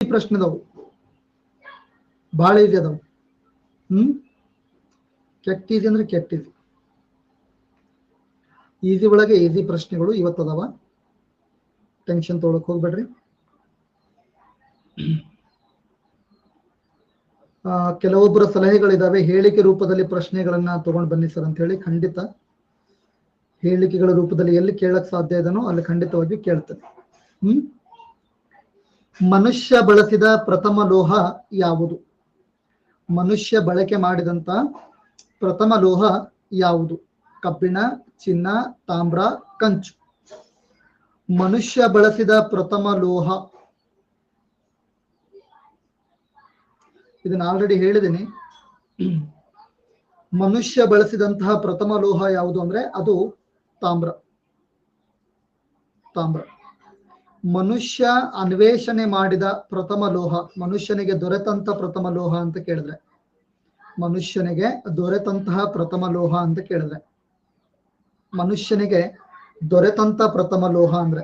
ಪ್ರಶ್ನೆ ಅದಾವು, ಭಾಳ ಈಸಿ ಅದಾವು. ಕೆಟ್ಟ ಈಸಿ ಅಂದ್ರೆ ಕೆಟ್ಟ ಈಸಿ. ಈಸಿ ಒಳಗೆ ಈಸಿ ಪ್ರಶ್ನೆಗಳು ಇವತ್ತು ಅದಾವ, ಟೆನ್ಷನ್ ತೊಗೊಳಕ್ ಹೋಗ್ಬೇಡ್ರಿ. ಕೆಲವೊಬ್ಬರ ಸಲಹೆಗಳಿದಾವೆ, ಹೇಳಿಕೆ ರೂಪದಲ್ಲಿ ಪ್ರಶ್ನೆಗಳನ್ನ ತಗೊಂಡು ಬನ್ನಿ ಸರ್ ಅಂತ ಹೇಳಿ. ಖಂಡಿತ ಹೇಳಿಕೆಗಳ ರೂಪದಲ್ಲಿ ಎಲ್ಲಿ ಕೇಳಕ್ ಸಾಧ್ಯ ಇದನೋ ಅಲ್ಲಿ ಖಂಡಿತವಾಗಿ ಕೇಳ್ತೇನೆ. ಮನುಷ್ಯ ಬಳಸಿದ ಪ್ರಥಮ ಲೋಹ ಯಾವುದು? ಮನುಷ್ಯ ಬಳಕೆ ಮಾಡಿದಂತ ಪ್ರಥಮ ಲೋಹ ಯಾವುದು? ಕಬ್ಬಿಣ, ಚಿನ್ನ, ತಾಮ್ರ, ಕಂಚು. ಮನುಷ್ಯ ಬಳಸಿದ ಪ್ರಥಮ ಲೋಹ, ಇದನ್ನ ಆಲ್ರೆಡಿ ಹೇಳಿದ್ದೀನಿ. ಮನುಷ್ಯ ಬಳಸಿದಂತಹ ಪ್ರಥಮ ಲೋಹ ಯಾವುದು ಅಂದ್ರೆ ಅದು ತಾಮ್ರ. ತಾಮ್ರ. ಮನುಷ್ಯ ಅನ್ವೇಷಣೆ ಮಾಡಿದ ಪ್ರಥಮ ಲೋಹ, ಮನುಷ್ಯನಿಗೆ ದೊರೆತಂತ ಪ್ರಥಮ ಲೋಹ ಅಂತ ಕೇಳಿದ್ರೆ, ಮನುಷ್ಯನಿಗೆ ದೊರೆತಂತಹ ಪ್ರಥಮ ಲೋಹ ಅಂತ ಕೇಳಿದ್ರೆ, ಮನುಷ್ಯನಿಗೆ ದೊರೆತಂತ ಪ್ರಥಮ ಲೋಹ ಅಂದ್ರೆ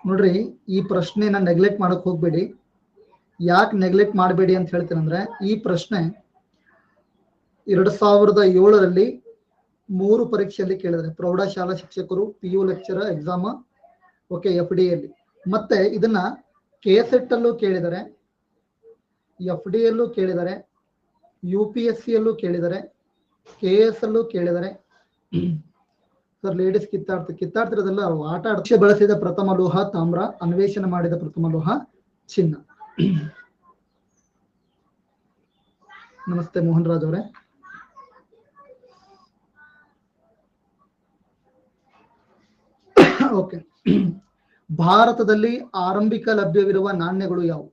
ನೋಡ್ರಿ, ಈ ಪ್ರಶ್ನೆನ ನೆಗ್ಲೆಕ್ಟ್ ಮಾಡಕ್ ಹೋಗ್ಬೇಡಿ. ಯಾಕೆ ನೆಗ್ಲೆಕ್ಟ್ ಮಾಡಬೇಡಿ ಅಂತ ಹೇಳ್ತೇನೆ, ಈ ಪ್ರಶ್ನೆ 2007ರಲ್ಲಿ 3 ಪರೀಕ್ಷೆಯಲ್ಲಿ ಕೇಳಿದ್ರೆ, ಪ್ರೌಢಶಾಲಾ ಶಿಕ್ಷಕರು, PU lecturer exam, okay, FD ಅಲ್ಲಿ. ಮತ್ತೆ ಇದನ್ನ KSET ಅಲ್ಲೂ ಕೇಳಿದರೆ, FD ಅಲ್ಲೂ ಕೇಳಿದರೆ, UPSC ಅಲ್ಲೂ ಕೇಳಿದರೆ, KS ಅಲ್ಲೂ ಕೇಳಿದರೆ. ಸರ್ ಲೇಡೀಸ್ ಕಿತ್ತಾಡ್ತಿರೋದೆಲ್ಲ ಆಟ ಆಡ. ಬಳಸಿದ ಪ್ರಥಮ ಲೋಹ ತಾಮ್ರ, ಅನ್ವೇಷಣೆ ಮಾಡಿದ ಪ್ರಥಮ ಲೋಹ ಚಿನ್ನ. ನಮಸ್ತೆ ಮೋಹನ್ ರಾಜ್ ಅವರೇ. ಓಕೆ, ಭಾರತದಲ್ಲಿ ಆರಂಭಿಕ ಲಭ್ಯವಿರುವ ನಾಣ್ಯಗಳು ಯಾವುವು?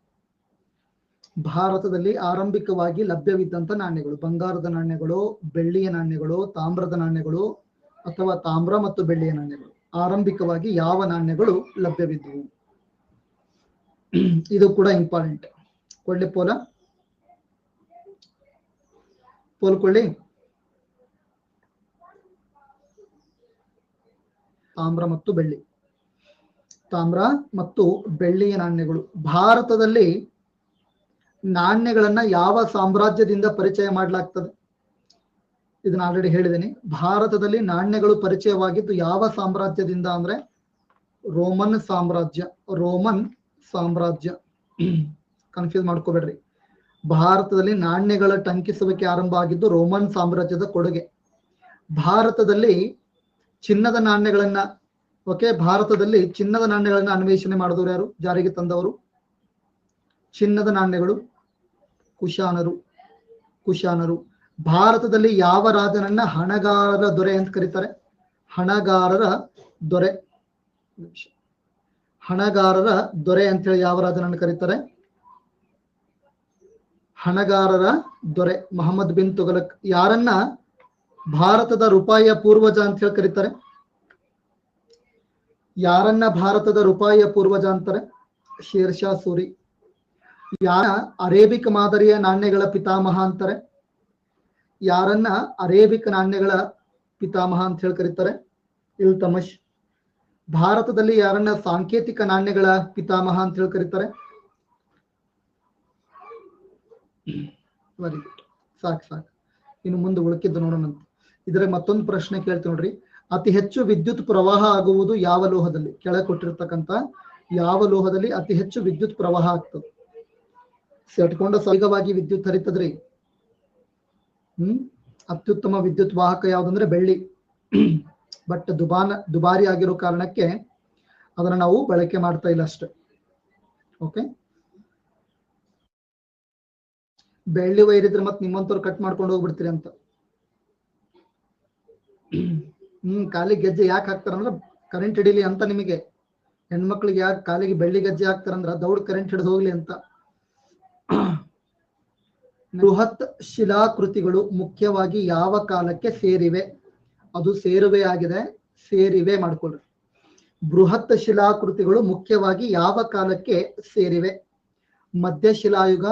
ಭಾರತದಲ್ಲಿ ಆರಂಭಿಕವಾಗಿ ಲಭ್ಯವಿದ್ದಂತ ನಾಣ್ಯಗಳು, ಬಂಗಾರದ ನಾಣ್ಯಗಳು, ಬೆಳ್ಳಿಯ ನಾಣ್ಯಗಳು, ತಾಮ್ರದ ನಾಣ್ಯಗಳು ಅಥವಾ ತಾಮ್ರ ಮತ್ತು ಬೆಳ್ಳಿಯ ನಾಣ್ಯಗಳು, ಆರಂಭಿಕವಾಗಿ ಯಾವ ನಾಣ್ಯಗಳು ಲಭ್ಯವಿದ್ದವು? ಇದು ಕೂಡ ಇಂಪಾರ್ಟೆಂಟ್. ಕೊಳ್ಳಿ ಪೋಲ್ಕೊಳ್ಳಿ. ತಾಮ್ರ ಮತ್ತು ಬೆಳ್ಳಿ, ತಾಮ್ರ ಮತ್ತು ಬೆಳ್ಳಿಯ ನಾಣ್ಯಗಳು. ಭಾರತದಲ್ಲಿ ನಾಣ್ಯಗಳನ್ನ ಯಾವ ಸಾಮ್ರಾಜ್ಯದಿಂದ ಪರಿಚಯ ಮಾಡಲಾಗ್ತದೆ? ಇದನ್ನ ಆಲ್ರೆಡಿ ಹೇಳಿದ್ದೀನಿ. ಭಾರತದಲ್ಲಿ ನಾಣ್ಯಗಳು ಪರಿಚಯವಾಗಿದ್ದು ಯಾವ ಸಾಮ್ರಾಜ್ಯದಿಂದ ಅಂದ್ರೆ ರೋಮನ್ ಸಾಮ್ರಾಜ್ಯ. ರೋಮನ್ ಸಾಮ್ರಾಜ್ಯ, ಕನ್ಫ್ಯೂಸ್ ಮಾಡ್ಕೋಬೇಡ್ರಿ. ಭಾರತದಲ್ಲಿ ನಾಣ್ಯಗಳ ಟಂಕಿಸುವಿಕೆ ಆರಂಭ ಆಗಿದ್ದು ರೋಮನ್ ಸಾಮ್ರಾಜ್ಯದ ಕೊಡುಗೆ. ಭಾರತದಲ್ಲಿ ಚಿನ್ನದ ನಾಣ್ಯಗಳನ್ನ, ಓಕೆ, ಭಾರತದಲ್ಲಿ ಚಿನ್ನದ ನಾಣ್ಯಗಳನ್ನ ಅನ್ವೇಷಣೆ ಮಾಡಿದವರು ಯಾರು? ಜಾರಿಗೆ ತಂದವರು ಚಿನ್ನದ ನಾಣ್ಯಗಳು ಕುಶಾನರು. ಭಾರತದಲ್ಲಿ ಯಾವ ರಾಜನನ್ನ ಹಣಗಾರರ ದೊರೆ ಅಂತ ಕರೀತಾರೆ? ಹಣಗಾರರ ದೊರೆ. ಹಣಗಾರರ ದೊರೆ ಅಂತ ಹೇಳಿ ಯಾವ ರಾಜನನ್ನ ಕರೀತಾರೆ? ಹಣಗಾರರ ದೊರೆ ಮೊಹಮ್ಮದ್ ಬಿನ್ ತುಘಲಕ್. ಯಾರನ್ನ ಭಾರತದ ರೂಪಾಯಿಯ ಪೂರ್ವಜ ಅಂತ ಹೇಳಿ ಕರೀತಾರೆ? ಯಾರನ್ನ ಭಾರತದ ರೂಪಾಯಿಯ ಪೂರ್ವಜ ಅಂತಾರೆ? ಶೇರ್ ಶಾ ಸೂರಿ. ಯಾರ ಅರೇಬಿಕ್ ಮಾದರಿಯ ನಾಣ್ಯಗಳ ಪಿತಾಮಹ ಅಂತಾರೆ? ಯಾರನ್ನ ಅರೇಬಿಕ್ ನಾಣ್ಯಗಳ ಪಿತಾಮಹ ಅಂತ ಹೇಳಿ ಕರೀತಾರೆ? ಇಲ್ತಮಶ್. ಭಾರತದಲ್ಲಿ ಯಾರನ್ನ ಸಾಂಕೇತಿಕ ನಾಣ್ಯಗಳ ಪಿತಾಮಹ ಅಂತ ಹೇಳಿ ಕರೀತಾರೆ? ವೆರಿ ಗುಡ್, ಸಾಕು. ಇನ್ನು ಮುಂದೆ ಉಳುಕಿದ್ದು ನೋಡೋಣ. ಇದರ ಮತ್ತೊಂದು ಪ್ರಶ್ನೆ ಕೇಳ್ತೀವಿ ನೋಡ್ರಿ. ಅತಿ ಹೆಚ್ಚು ವಿದ್ಯುತ್ ಪ್ರವಾಹ ಆಗುವುದು ಯಾವ ಲೋಹದಲ್ಲಿ? ಕೆಳಗೆ ಕೊಟ್ಟಿರ್ತಕ್ಕಂಥ ಯಾವ ಲೋಹದಲ್ಲಿ ಅತಿ ಹೆಚ್ಚು ವಿದ್ಯುತ್ ಪ್ರವಾಹ ಆಗ್ತದೆ? ಸೆಟ್ಕೊಂಡ ವೇಗವಾಗಿ ವಿದ್ಯುತ್ ಹರಿತದ್ರಿ. ಅತ್ಯುತ್ತಮ ವಿದ್ಯುತ್ ವಾಹಕ ಯಾವ್ದಂದ್ರೆ ಬೆಳ್ಳಿ. ಬಟ್ ದುಬಾರಿ ಆಗಿರೋ ಕಾರಣಕ್ಕೆ ಅದನ್ನ ನಾವು ಬಳಕೆ ಮಾಡ್ತಾ ಇಲ್ಲ ಅಷ್ಟೆ. ಓಕೆ, ಬೆಳ್ಳಿ ವೈರ್ ಇದ್ರೆ ಮತ್ತೆ ನಿಮ್ಮಂತವ್ರು ಕಟ್ ಮಾಡ್ಕೊಂಡು ಹೋಗ್ಬಿಡ್ತೀರಿ ಅಂತ. ಕಾಲಿಗೆ ಗೆಜ್ಜೆ ಯಾಕೆ ಹಾಕ್ತಾರಂದ್ರ ಕರೆಂಟ್ ಹಿಡಿಲಿ ಅಂತ. ನಿಮಗೆ ಹೆಣ್ಮಕ್ಳಿಗೆ ಯಾಕೆ ಕಾಲಿಗೆ ಬೆಳ್ಳಿ ಗೆಜ್ಜೆ ಹಾಕ್ತಾರಂದ್ರ ದೌಡ್ ಕರೆಂಟ್ ಹಿಡಿದು ಹೋಗ್ಲಿ ಅಂತ. ಬೃಹತ್ ಶಿಲಾಕೃತಿಗಳು ಮುಖ್ಯವಾಗಿ ಯಾವ ಕಾಲಕ್ಕೆ ಸೇರಿವೆ? ಅದು ಸೇರುವೆ ಆಗಿದೆ, ಸೇರಿವೆ ಮಾಡ್ಕೊಳ್ರಿ. ಬೃಹತ್ ಶಿಲಾಕೃತಿಗಳು ಮುಖ್ಯವಾಗಿ ಯಾವ ಕಾಲಕ್ಕೆ ಸೇರಿವೆ? ಮಧ್ಯಶಿಲಾಯುಗ,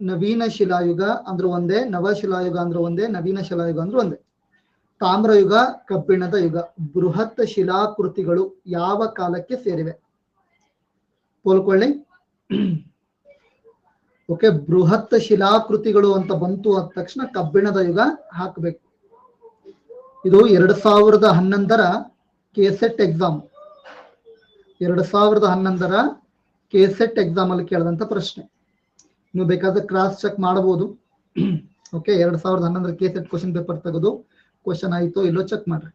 ನವೀನ ಶಿಲಾಯುಗ ಅಂದ್ರೂ ಒಂದೇ, ನವಶಿಲಾಯುಗ ಅಂದ್ರೂ ಒಂದೇ, ನವೀನ ಶಿಲಾಯುಗ ಅಂದ್ರೂ ಒಂದೇ. ತಾಮ್ರಯುಗ, ಕಬ್ಬಿಣದ ಯುಗ, ಬೃಹತ್ ಶಿಲಾಕೃತಿಗಳು ಯಾವ ಕಾಲಕ್ಕೆ ಸೇರಿವೆ? ಪೋಲ್ಕೊಳ್ಳಿ. ಓಕೆ, ಬೃಹತ್ ಶಿಲಾಕೃತಿಗಳು ಅಂತ ಬಂತು ಅಂದ ತಕ್ಷಣ ಕಬ್ಬಿಣದ ಯುಗ ಹಾಕಬೇಕು. ಇದು 2011ರ ಕೆಸೆಟ್ ಎಕ್ಸಾಮ್, 2011ರ ಕೆಸೆಟ್ ಎಕ್ಸಾಮ್ ಅಲ್ಲಿ ಕೇಳಿದಂತ ಪ್ರಶ್ನೆ. ನೀವು ಬೇಕಾದ್ರೆ ಕ್ರಾಸ್ ಚೆಕ್ ಮಾಡಬಹುದು. ಓಕೆ, 2011ರ ಕೆಸೆಟ್ ಕ್ವಶನ್ ಪೇಪರ್ ತೆಗೆದು ಕ್ವಶನ್ ಆಯ್ತೋ ಇಲ್ಲೋ ಚೆಕ್ ಮಾಡ್ರಿ.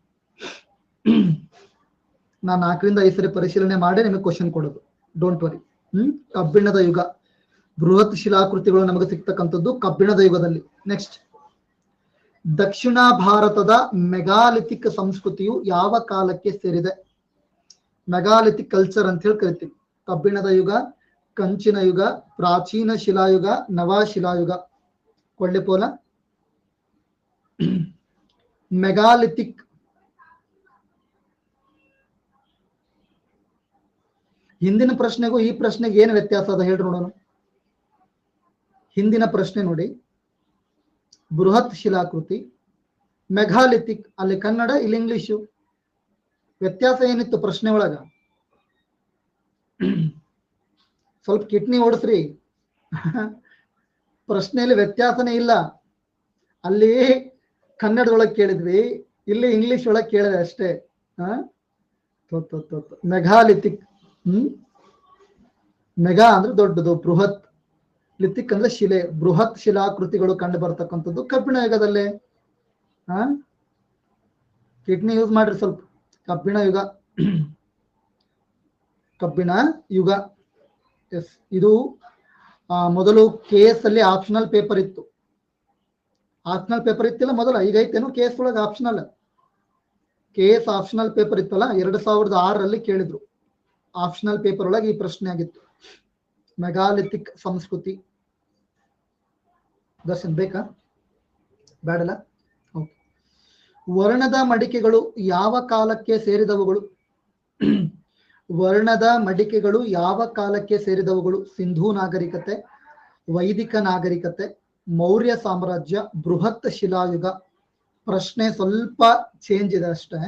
ನಾನು 4ರಿಂದ 5 ಸರಿ ಪರಿಶೀಲನೆ ಮಾಡಿ ನಿಮಗೆ ಕ್ವಶನ್ ಕೊಡೋದು, ಡೋಂಟ್ ವರಿ. ಕಬ್ಬಿಣದ ಯುಗ, ಬೃಹತ್ ಶಿಲಾಕೃತಿಗಳು ನಮಗೆ ಸಿಗ್ತಕ್ಕಂಥದ್ದು ಕಬ್ಬಿಣದ ಯುಗದಲ್ಲಿ. ನೆಕ್ಸ್ಟ್, ದಕ್ಷಿಣ ಭಾರತದ ಮೆಗಾಲಿಥಿಕ್ ಸಂಸ್ಕೃತಿಯು ಯಾವ ಕಾಲಕ್ಕೆ ಸೇರಿದೆ? ಮೆಗಾಲಿಥಿಕ್ ಕಲ್ಚರ್ ಅಂತ ಹೇಳಿ ಕರಿತೀವಿ. ಕಬ್ಬಿಣದ ಯುಗ, ಕಂಚಿನ ಯುಗ, ಪ್ರಾಚೀನ ಶಿಲಾಯುಗ, ನವಶಿಲಾಯುಗ. ಕೊಳ್ಳಿ ಪೋಲ. ಮೆಗಾಲಿಥಿಕ್ ಹಿಂದಿನ ಪ್ರಶ್ನೆಗೂ ಈ ಪ್ರಶ್ನೆಗೆ ಏನು ವ್ಯತ್ಯಾಸ ಅದ ಹೇಳ್ರಿ ನೋಡೋಣ. ಹಿಂದಿನ ಪ್ರಶ್ನೆ ನೋಡಿ, ಬೃಹತ್ ಶಿಲಾಕೃತಿ, ಮೆಗಾಲಿಥಿಕ್, ಅಲ್ಲಿ ಕನ್ನಡ ಇಲ್ಲಿ ಇಂಗ್ಲಿಷು. ವ್ಯತ್ಯಾಸ ಏನಿತ್ತು ಪ್ರಶ್ನೆ ಒಳಗ? ಸ್ವಲ್ಪ ಕಿಡ್ನಿ ಓಡಿಸ್ರಿ. ಪ್ರಶ್ನೆಯಲ್ಲಿ ವ್ಯತ್ಯಾಸನೇ ಇಲ್ಲ. ಅಲ್ಲಿ ಕನ್ನಡದೊಳಗೆ ಕೇಳಿದ್ವಿ, ಇಲ್ಲಿ ಇಂಗ್ಲಿಷ್ ಒಳಗೆ ಕೇಳಿದೆ ಅಷ್ಟೇ. ಮೆಗಾಲಿಥಿಕ್, ಮೆಗಾ ಅಂದ್ರೆ ದೊಡ್ಡದು, ಬೃಹತ್, ಲಿಥಿಕ್ ಅಂದ್ರೆ ಶಿಲೆ. ಬೃಹತ್ ಶಿಲಾಕೃತಿಗಳು ಕಂಡು ಬರ್ತಕ್ಕಂಥದ್ದು ಕಬ್ಬಿಣ ಯುಗದಲ್ಲೇ. ಕಿಡ್ನಿ ಯೂಸ್ ಮಾಡ್ರಿ ಸ್ವಲ್ಪ. ಕಬ್ಬಿಣ ಯುಗ, ಕಬ್ಬಿಣ ಯುಗ. ಎಸ್, ಇದು ಮೊದಲು KS ಅಲ್ಲಿ ಆಪ್ಷನಲ್ ಪೇಪರ್ ಇತ್ತು. ಆಪ್ಷನಲ್ ಪೇಪರ್ ಇತ್ತಿಲ್ಲ ಮೊದಲ, ಈಗ ಐತೇನು KS ಒಳಗೆ ಆಪ್ಷನಲ್. KS ಆಪ್ಷನಲ್ ಪೇಪರ್ ಇತ್ತಲ್ಲ, 2006ರಲ್ಲಿ ಕೇಳಿದ್ರು. ಆಪ್ಷನಲ್ ಪೇಪರ್ ಒಳಗೆ ಈ ಪ್ರಶ್ನೆ ಆಗಿತ್ತು, ಮೆಗಾಲಿಥಿಕ್ ಸಂಸ್ಕೃತಿ. ದರ್ಶನ್ ಬೇಕಾ? ಬೇಡಲ್ಲ. ಓಕೆ. ವರ್ಣದ ಮಡಿಕೆಗಳು ಯಾವ ಕಾಲಕ್ಕೆ ಸೇರಿದವುಗಳು? ವರ್ಣದ ಮಡಿಕೆಗಳು ಯಾವ ಕಾಲಕ್ಕೆ ಸೇರಿದವುಗಳು? ಸಿಂಧೂ ನಾಗರಿಕತೆ, ವೈದಿಕ ನಾಗರಿಕತೆ, ಮೌರ್ಯ ಸಾಮ್ರಾಜ್ಯ, ಬೃಹತ್ ಶಿಲಾಯುಗ. ಪ್ರಶ್ನೆ ಸ್ವಲ್ಪ ಚೇಂಜ್ ಇದೆ ಅಷ್ಟೇ.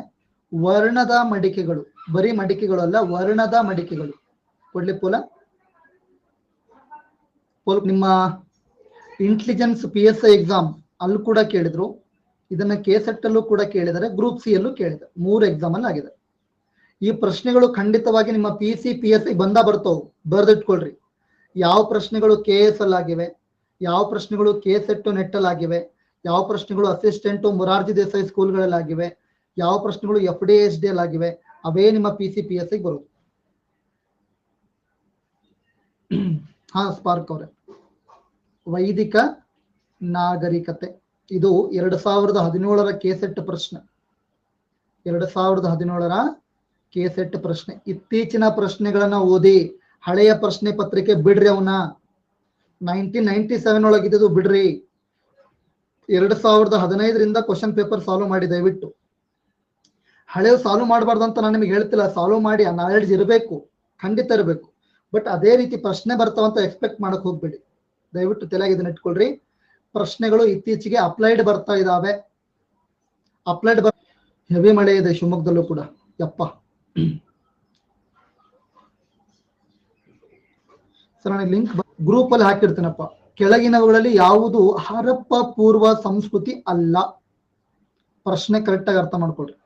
ವರ್ಣದ ಮಡಿಕೆಗಳು, ಬರೀ ಮಡಿಕೆಗಳು ಅಲ್ಲ, ವರ್ಣದ ಮಡಿಕೆಗಳು. ಕೊಡ್ಲಿ ಪೋಲ. ನಿಮ್ಮ ಇಂಟೆಲಿಜೆನ್ಸ್ PSI ಎಕ್ಸಾಮ್ ಅಲ್ಲೂ ಕೂಡ ಕೇಳಿದ್ರು, ಇದನ್ನ ಕೆಸೆಟ್ ಅಲ್ಲೂ ಕೂಡ ಕೇಳಿದರೆ, ಗ್ರೂಪ್ ಸಿ ಅಲ್ಲೂ ಕೇಳಿದ್ದಾರೆ. 3 ಎಕ್ಸಾಮ್ ಅಲ್ಲಿ ಆಗಿದೆ. ಈ ಪ್ರಶ್ನೆಗಳು ಖಂಡಿತವಾಗಿ ನಿಮ್ಮ PC PSI ಬರ್ತವು, ಬರ್ದಿಟ್ಕೊಳ್ರಿ. ಯಾವ ಪ್ರಶ್ನೆಗಳು KS ಅಲ್ಲಿ ಆಗಿವೆ, ಯಾವ ಪ್ರಶ್ನೆಗಳು ಕೆಸೆಟ್ ನೆಟ್ ಅಲ್ಲಿ ಆಗಿವೆ, ಯಾವ ಪ್ರಶ್ನೆಗಳು ಅಸಿಸ್ಟೆಂಟ್ ಮೊರಾರ್ಜಿ ದೇಸಾಯಿ ಸ್ಕೂಲ್ಗಳಲ್ಲಿ ಆಗಿವೆ, ಯಾವ ಪ್ರಶ್ನೆಗಳು FDSD ಅಲ್ಲಿ ಆಗಿವೆ, ಅವೇ ನಿಮ್ಮ PC PSI ಬರೋದು. ಸ್ಪಾರ್ಕ್ ಅವರೇ, ವೈದಿಕ ನಾಗರಿಕತೆ, ಇದು 2017ರ ಕೆಸೆಟ್ ಪ್ರಶ್ನೆ. 2017ರ ಕೆಸೆಟ್ ಪ್ರಶ್ನೆ. ಇತ್ತೀಚಿನ ಪ್ರಶ್ನೆಗಳನ್ನ ಓದಿ, ಹಳೆಯ ಪ್ರಶ್ನೆ ಪತ್ರಿಕೆ ಬಿಡ್ರಿ. ಅವನ್ನ 1997 ಒಳಗಿದ್ದು ಬಿಡ್ರಿ. 2015ರಿಂದ ಕ್ವಶನ್ ಪೇಪರ್ ಸಾಲ್ವ್ ಮಾಡಿ ದಯವಿಟ್ಟು. ಹಳೆಯ ಸಾಲ್ವ್ ಮಾಡಬಾರ್ದು ಅಂತ ನಾನು ನಿಮಗೆ ಹೇಳ್ತಿಲ್ಲ, ಸಾಲ್ವ್ ಮಾಡಿ, ಆ ನಾಲೆಡ್ಜ್ ಇರಬೇಕು, ಖಂಡಿತ ಇರಬೇಕು. ಬಟ್ ಅದೇ ರೀತಿ ಪ್ರಶ್ನೆ ಬರ್ತಾವಂತ ಎಕ್ಸ್ಪೆಕ್ಟ್ ಮಾಡಕ್ ಹೋಗ್ಬೇಡಿ. ದಯವಿಟ್ಟು ತಲೆಗೆ ಇದನ್ನ ಇಟ್ಕೊಳ್ರಿ. ಪ್ರಶ್ನೆಗಳು ಇತ್ತೀಚೆಗೆ ಅಪ್ಲೈಡ್ ಬರ್ತಾ ಇದಾವೆ. ಅಪ್ಲೈಡ್ ಹೆವಿ ಮಳೆ ಇದೆ ಶಿವಮೊಗ್ಗದಲ್ಲೂ ಕೂಡ. ಯಪ್ಪ ಸರ್, ನನಗೆ ಲಿಂಕ್ ಗ್ರೂಪ್ ಅಲ್ಲಿ ಹಾಕಿರ್ತೀನಪ್ಪ. ಕೆಳಗಿನವುಗಳಲ್ಲಿ ಯಾವುದು ಹರಪ್ಪ ಪೂರ್ವ ಸಂಸ್ಕೃತಿ ಅಲ್ಲ? ಪ್ರಶ್ನೆ ಕರೆಕ್ಟ್ ಆಗಿ ಅರ್ಥ ಮಾಡ್ಕೊಳ್ರಿ.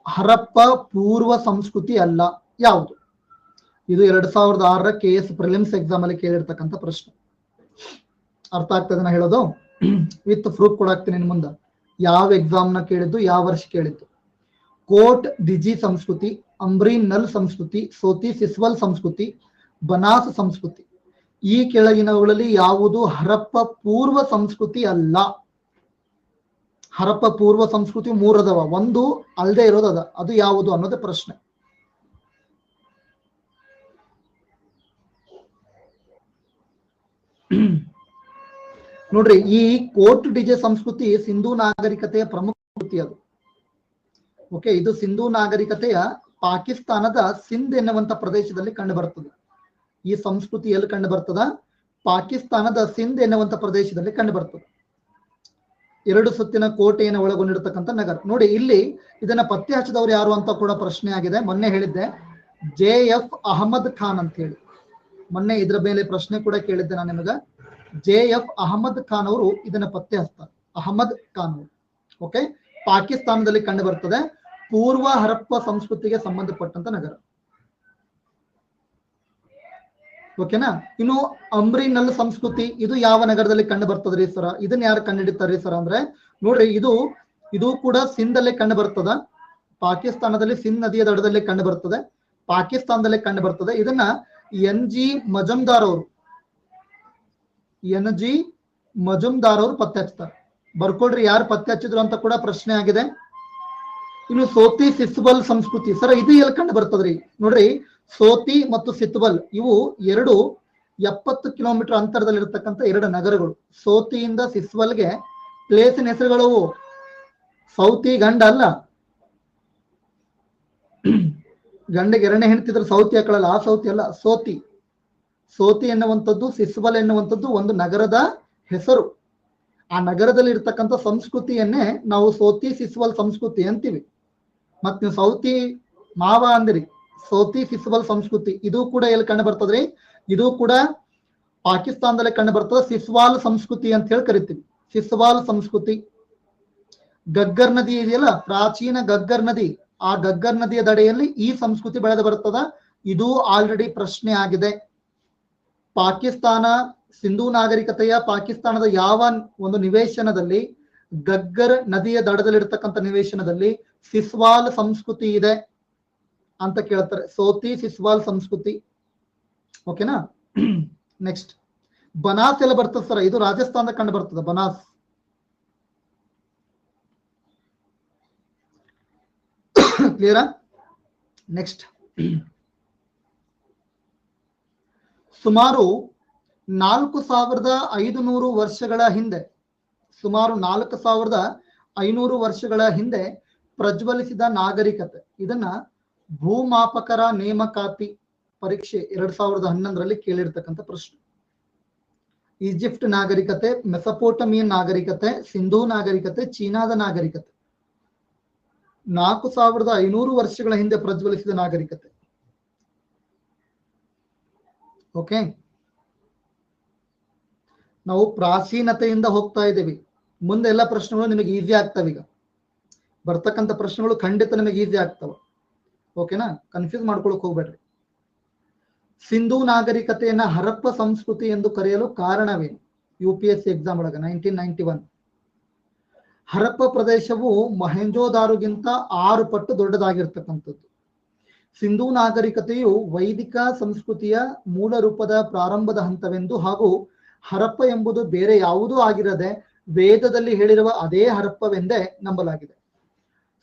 ಹರಪ್ಪ ಪೂರ್ವ ಸಂಸ್ಕೃತಿ ಅಲ್ಲ ಯಾವುದು? ಇದು 2006ರ KS ಪ್ರಿಲಿಮ್ಸ್ ಎಕ್ಸಾಮ್ ಅಲ್ಲಿ ಕೇಳಿರ್ತಕ್ಕಂಥ ಪ್ರಶ್ನೆ. ಅರ್ಥ ಆಗ್ತದೆ ನಾ ಹೇಳೋದು? ವಿತ್ ಪ್ರೂಫ್ ಕೊಡಾಕ್ತೀನಿ ನಿನ್ ಮುಂದೆ. ಯಾವ ಎಕ್ಸಾಮ್ ನ ಕೇಳಿದ್ದು, ಯಾವ ವರ್ಷ ಕೇಳಿದ್ದು. ಕೋಟ್ ದಿಜಿ ಸಂಸ್ಕೃತಿ, ಅಂಬ್ರೀನ್ ನಲ್ ಸಂಸ್ಕೃತಿ, ಸೋತಿ ಸಿಸ್ವಲ್ ಸಂಸ್ಕೃತಿ, ಬನಾಸ್ ಸಂಸ್ಕೃತಿ. ಈ ಕೆಳಗಿನವುಗಳಲ್ಲಿ ಯಾವುದು ಹರಪ್ಪ ಪೂರ್ವ ಸಂಸ್ಕೃತಿ ಅಲ್ಲ? ಹರಪ್ಪ ಪೂರ್ವ ಸಂಸ್ಕೃತಿ 3 ಅದಾವ, ಒಂದು ಅಲ್ಲದೆ ಇರೋದದ, ಅದು ಯಾವುದು ಅನ್ನೋದೇ ಪ್ರಶ್ನೆ. ನೋಡ್ರಿ, ಈ ಕೋಟ್ ಡಿಜೆ ಸಂಸ್ಕೃತಿ ಸಿಂಧೂ ನಾಗರಿಕತೆಯ ಪ್ರಮುಖ ಸಂಸ್ಕೃತಿ ಅದು. ಓಕೆ, ಇದು ಸಿಂಧೂ ನಾಗರಿಕತೆಯ ಪಾಕಿಸ್ತಾನದ ಸಿಂಧ್ ಎನ್ನುವಂತ ಪ್ರದೇಶದಲ್ಲಿ ಕಂಡು ಬರ್ತದೆ. ಈ ಸಂಸ್ಕೃತಿ ಎಲ್ಲಿ ಕಂಡು ಬರ್ತದ? ಪಾಕಿಸ್ತಾನದ ಸಿಂಧ್ ಎನ್ನುವಂತ ಪ್ರದೇಶದಲ್ಲಿ ಕಂಡು ಬರ್ತದೆ. 2 ಸುತ್ತಿನ ಕೋಟೆಯನ್ನು ಒಳಗೊಂಡಿರ್ತಕ್ಕಂಥ ನಗರ. ನೋಡಿ ಇಲ್ಲಿ ಇದನ್ನ ಪತ್ತೆ ಹಚ್ಚಿದವರು ಯಾರು ಅಂತ ಕೂಡ ಪ್ರಶ್ನೆ ಆಗಿದೆ. ಮೊನ್ನೆ ಹೇಳಿದ್ದೆ JF ಅಹಮದ್ ಖಾನ್ ಅಂತ ಹೇಳಿ, ಮೊನ್ನೆ ಇದ್ರ ಮೇಲೆ ಪ್ರಶ್ನೆ ಕೂಡ ಕೇಳಿದ್ದೆ ನಾನು ನಿಮಗೆ. JF ಅಹಮದ್ ಖಾನ್ ಅವರು ಇದನ್ನ ಪತ್ತೆ ಹಚ್ತಾರೆ. ಅಹಮದ್ ಖಾನ್ ಅವರು, ಓಕೆ, ಪಾಕಿಸ್ತಾನದಲ್ಲಿ ಕಂಡು ಬರ್ತದೆ. ಪೂರ್ವ ಹರಪ್ಪ ಸಂಸ್ಕೃತಿಗೆ ಸಂಬಂಧಪಟ್ಟಂತ ನಗರ. ಓಕೆನಾ. ಇನ್ನು ಅಂಬ್ರಿನಲ್ ಸಂಸ್ಕೃತಿ, ಇದು ಯಾವ ನಗರದಲ್ಲಿ ಕಂಡು ಬರ್ತದ್ರಿ ಸರ? ಇದನ್ನ ಯಾರು ಕಂಡುಹಿಡಿತಾರ್ರಿ ಸರ್ ಅಂದ್ರೆ, ನೋಡ್ರಿ ಇದು ಕೂಡ ಸಿಂಧ್ ಅಲ್ಲೇ ಕಂಡು ಬರ್ತದ. ಪಾಕಿಸ್ತಾನದಲ್ಲಿ ಸಿಂಧ್ ನದಿಯ ದಡದಲ್ಲಿ ಕಂಡು ಬರ್ತದೆ, ಪಾಕಿಸ್ತಾನದಲ್ಲೇ ಕಂಡು ಬರ್ತದೆ. ಇದನ್ನ NG ಮಜುಮ್ದಾರ್ ಅವರು ಪತ್ತೆ ಹಚ್ತಾರೆ. ಬರ್ಕೊಳ್ರಿ ಯಾರು ಪತ್ತೆ ಹಚ್ಚಿದ್ರು ಅಂತ ಕೂಡ ಪ್ರಶ್ನೆ ಆಗಿದೆ. ಇನ್ನು ಸೋತಿ ಸಿಸ್ಬಲ್ ಸಂಸ್ಕೃತಿ ಸರ್, ಇದು ಎಲ್ಲಿ ಕಂಡು ಬರ್ತದ್ರಿ? ನೋಡ್ರಿ, ಸೋತಿ ಮತ್ತು ಸಿತ್ಬಲ್ ಇವು 70 ಕಿಲೋಮೀಟರ್ ಅಂತರದಲ್ಲಿ ಇರತಕ್ಕಂಥ 2 ನಗರಗಳು. ಸೋತಿಯಿಂದ ಸಿಸ್ಬಲ್ಗೆ ಪ್ಲೇಸಿನ ಹೆಸರುಗಳು. ಸೌತಿ ಗಂಡ ಅಲ್ಲ, ಗಂಡಿಗೆ 2ನೇ ಹೆಂಡ್ತಿದ್ರು ಸೌತಿ ಹಾಕೊಳ್ಳಲ್ಲ, ಆ ಸೌತಿ ಅಲ್ಲ, ಸೋತಿ ಎನ್ನುವಂಥದ್ದು, ಸಿಸ್ಬಲ್ ಎನ್ನುವಂಥದ್ದು ಒಂದು ನಗರದ ಹೆಸರು. ಆ ನಗರದಲ್ಲಿ ಇರ್ತಕ್ಕಂಥ ಸಂಸ್ಕೃತಿಯನ್ನೇ ನಾವು ಸೋತಿ ಸಿಸ್ಬಲ್ ಸಂಸ್ಕೃತಿ ಅಂತೀವಿ. ಮತ್ ನೀವು ಸೌತಿ ಮಾವ ಅಂದಿರಿ, ಸೋತಿ ಸಿಸ್ಬಲ್ ಸಂಸ್ಕೃತಿ ಇದು ಕೂಡ ಎಲ್ಲಿ ಕಂಡು ಬರ್ತದ್ರಿ? ಇದು ಕೂಡ ಪಾಕಿಸ್ತಾನದಲ್ಲೇ ಕಂಡು ಬರ್ತದೆ. ಸಿಸ್ವಾಲ್ ಸಂಸ್ಕೃತಿ ಅಂತ ಹೇಳಿ ಕರಿತೀವಿ. ಸಿಸ್ವಾಲ್ ಸಂಸ್ಕೃತಿ. ಗಗ್ಗರ್ ನದಿ ಇದೆಯಲ್ಲ, ಪ್ರಾಚೀನ ಗಗ್ಗರ್ ನದಿ, ಆ ಗಗ್ಗರ್ ನದಿಯ ದಡೆಯಲ್ಲಿ ಈ ಸಂಸ್ಕೃತಿ ಬೆಳೆದು ಬರ್ತದ. ಇದು ಆಲ್ರೆಡಿ ಪ್ರಶ್ನೆ ಆಗಿದೆ. ಪಾಕಿಸ್ತಾನ ಸಿಂಧೂ ನಾಗರಿಕತೆಯ ಪಾಕಿಸ್ತಾನದ ಯಾವ ಒಂದು ನಿವೇಶನದಲ್ಲಿ, ಗಗ್ಗರ್ ನದಿಯ ದಡದಲ್ಲಿರ್ತಕ್ಕಂಥ ನಿವೇಶನದಲ್ಲಿ ಸಿಸ್ವಾಲ್ ಸಂಸ್ಕೃತಿ ಇದೆ ಅಂತ ಕೇಳ್ತಾರೆ. ಸೋತಿ ಸಿಸ್ವಾಲ್ ಸಂಸ್ಕೃತಿ. ಓಕೆನಾ. ನೆಕ್ಸ್ಟ್ ಬನಾಸ್ ಎಲ್ಲ ಬರ್ತದೆ ಸರ್, ಇದು ರಾಜಸ್ಥಾನದ ಕಂಡು ಬರ್ತದೆ. ಬನಾಸ್ ಕ್ಲಿಯರಾ? ನೆಕ್ಸ್ಟ್, ಸುಮಾರು 4500 ವರ್ಷಗಳ ಹಿಂದೆ, ಸುಮಾರು 4500 ವರ್ಷಗಳ ಹಿಂದೆ ಪ್ರಜ್ವಲಿಸಿದ ನಾಗರಿಕತೆ. ಇದನ್ನ ಭೂಮಾಪಕರ ನೇಮಕಾತಿ ಪರೀಕ್ಷೆ 2011ರಲ್ಲಿ ಕೇಳಿರ್ತಕ್ಕಂಥ ಪ್ರಶ್ನೆ. ಈಜಿಪ್ಟ್ ನಾಗರಿಕತೆ, ಮೆಸಪೋಟಮಿಯನ್ ನಾಗರಿಕತೆ, ಸಿಂಧೂ ನಾಗರಿಕತೆ, ಚೀನಾದ ನಾಗರಿಕತೆ. 4500 ವರ್ಷಗಳ ಹಿಂದೆ ಪ್ರಜ್ವಲಿಸಿದ ನಾಗರಿಕತೆ. ಓಕೆ, ನಾವು ಪ್ರಾಚೀನತೆಯಿಂದ ಹೋಗ್ತಾ ಇದ್ದೀವಿ. ಮುಂದೆ ಎಲ್ಲ ಪ್ರಶ್ನೆಗಳು ನಿಮಗೆ ಈಸಿ ಆಗ್ತವೆ. ಈಗ ಬರ್ತಕ್ಕಂಥ ಪ್ರಶ್ನೆಗಳು ಖಂಡಿತ ನಿಮಗೆ ಈಸಿ ಆಗ್ತವೆ. ಓಕೆನಾ, ಕನ್ಫ್ಯೂಸ್ ಮಾಡ್ಕೊಳಕ್ ಹೋಗ್ಬೇಡ್ರಿ. ಸಿಂಧೂ ನಾಗರಿಕತೆಯನ್ನ ಹರಪ್ಪ ಸಂಸ್ಕೃತಿ ಎಂದು ಕರೆಯಲು ಕಾರಣವೇನು? UPSC ಎಕ್ಸಾಮ್ ಒಳಗ 1991. ಹರಪ್ಪ ಪ್ರದೇಶವು ಮೊಹೆಂಜೋದಾರೋಗಿಂತ 6 ಪಟ್ಟು ದೊಡ್ಡದಾಗಿರ್ತಕ್ಕಂಥದ್ದು. ಸಿಂಧೂ ನಾಗರಿಕತೆಯು ವೈದಿಕ ಸಂಸ್ಕೃತಿಯ ಮೂಲ ರೂಪದ ಪ್ರಾರಂಭದ ಹಂತವೆಂದು ಹಾಗೂ ಹರಪ್ಪ ಎಂಬುದು ಬೇರೆ ಯಾವುದೂ ಆಗಿರದೆ ವೇದದಲ್ಲಿ ಹೇಳಿರುವ ಅದೇ ಹರಪ್ಪವೆಂದೇ ನಂಬಲಾಗಿದೆ.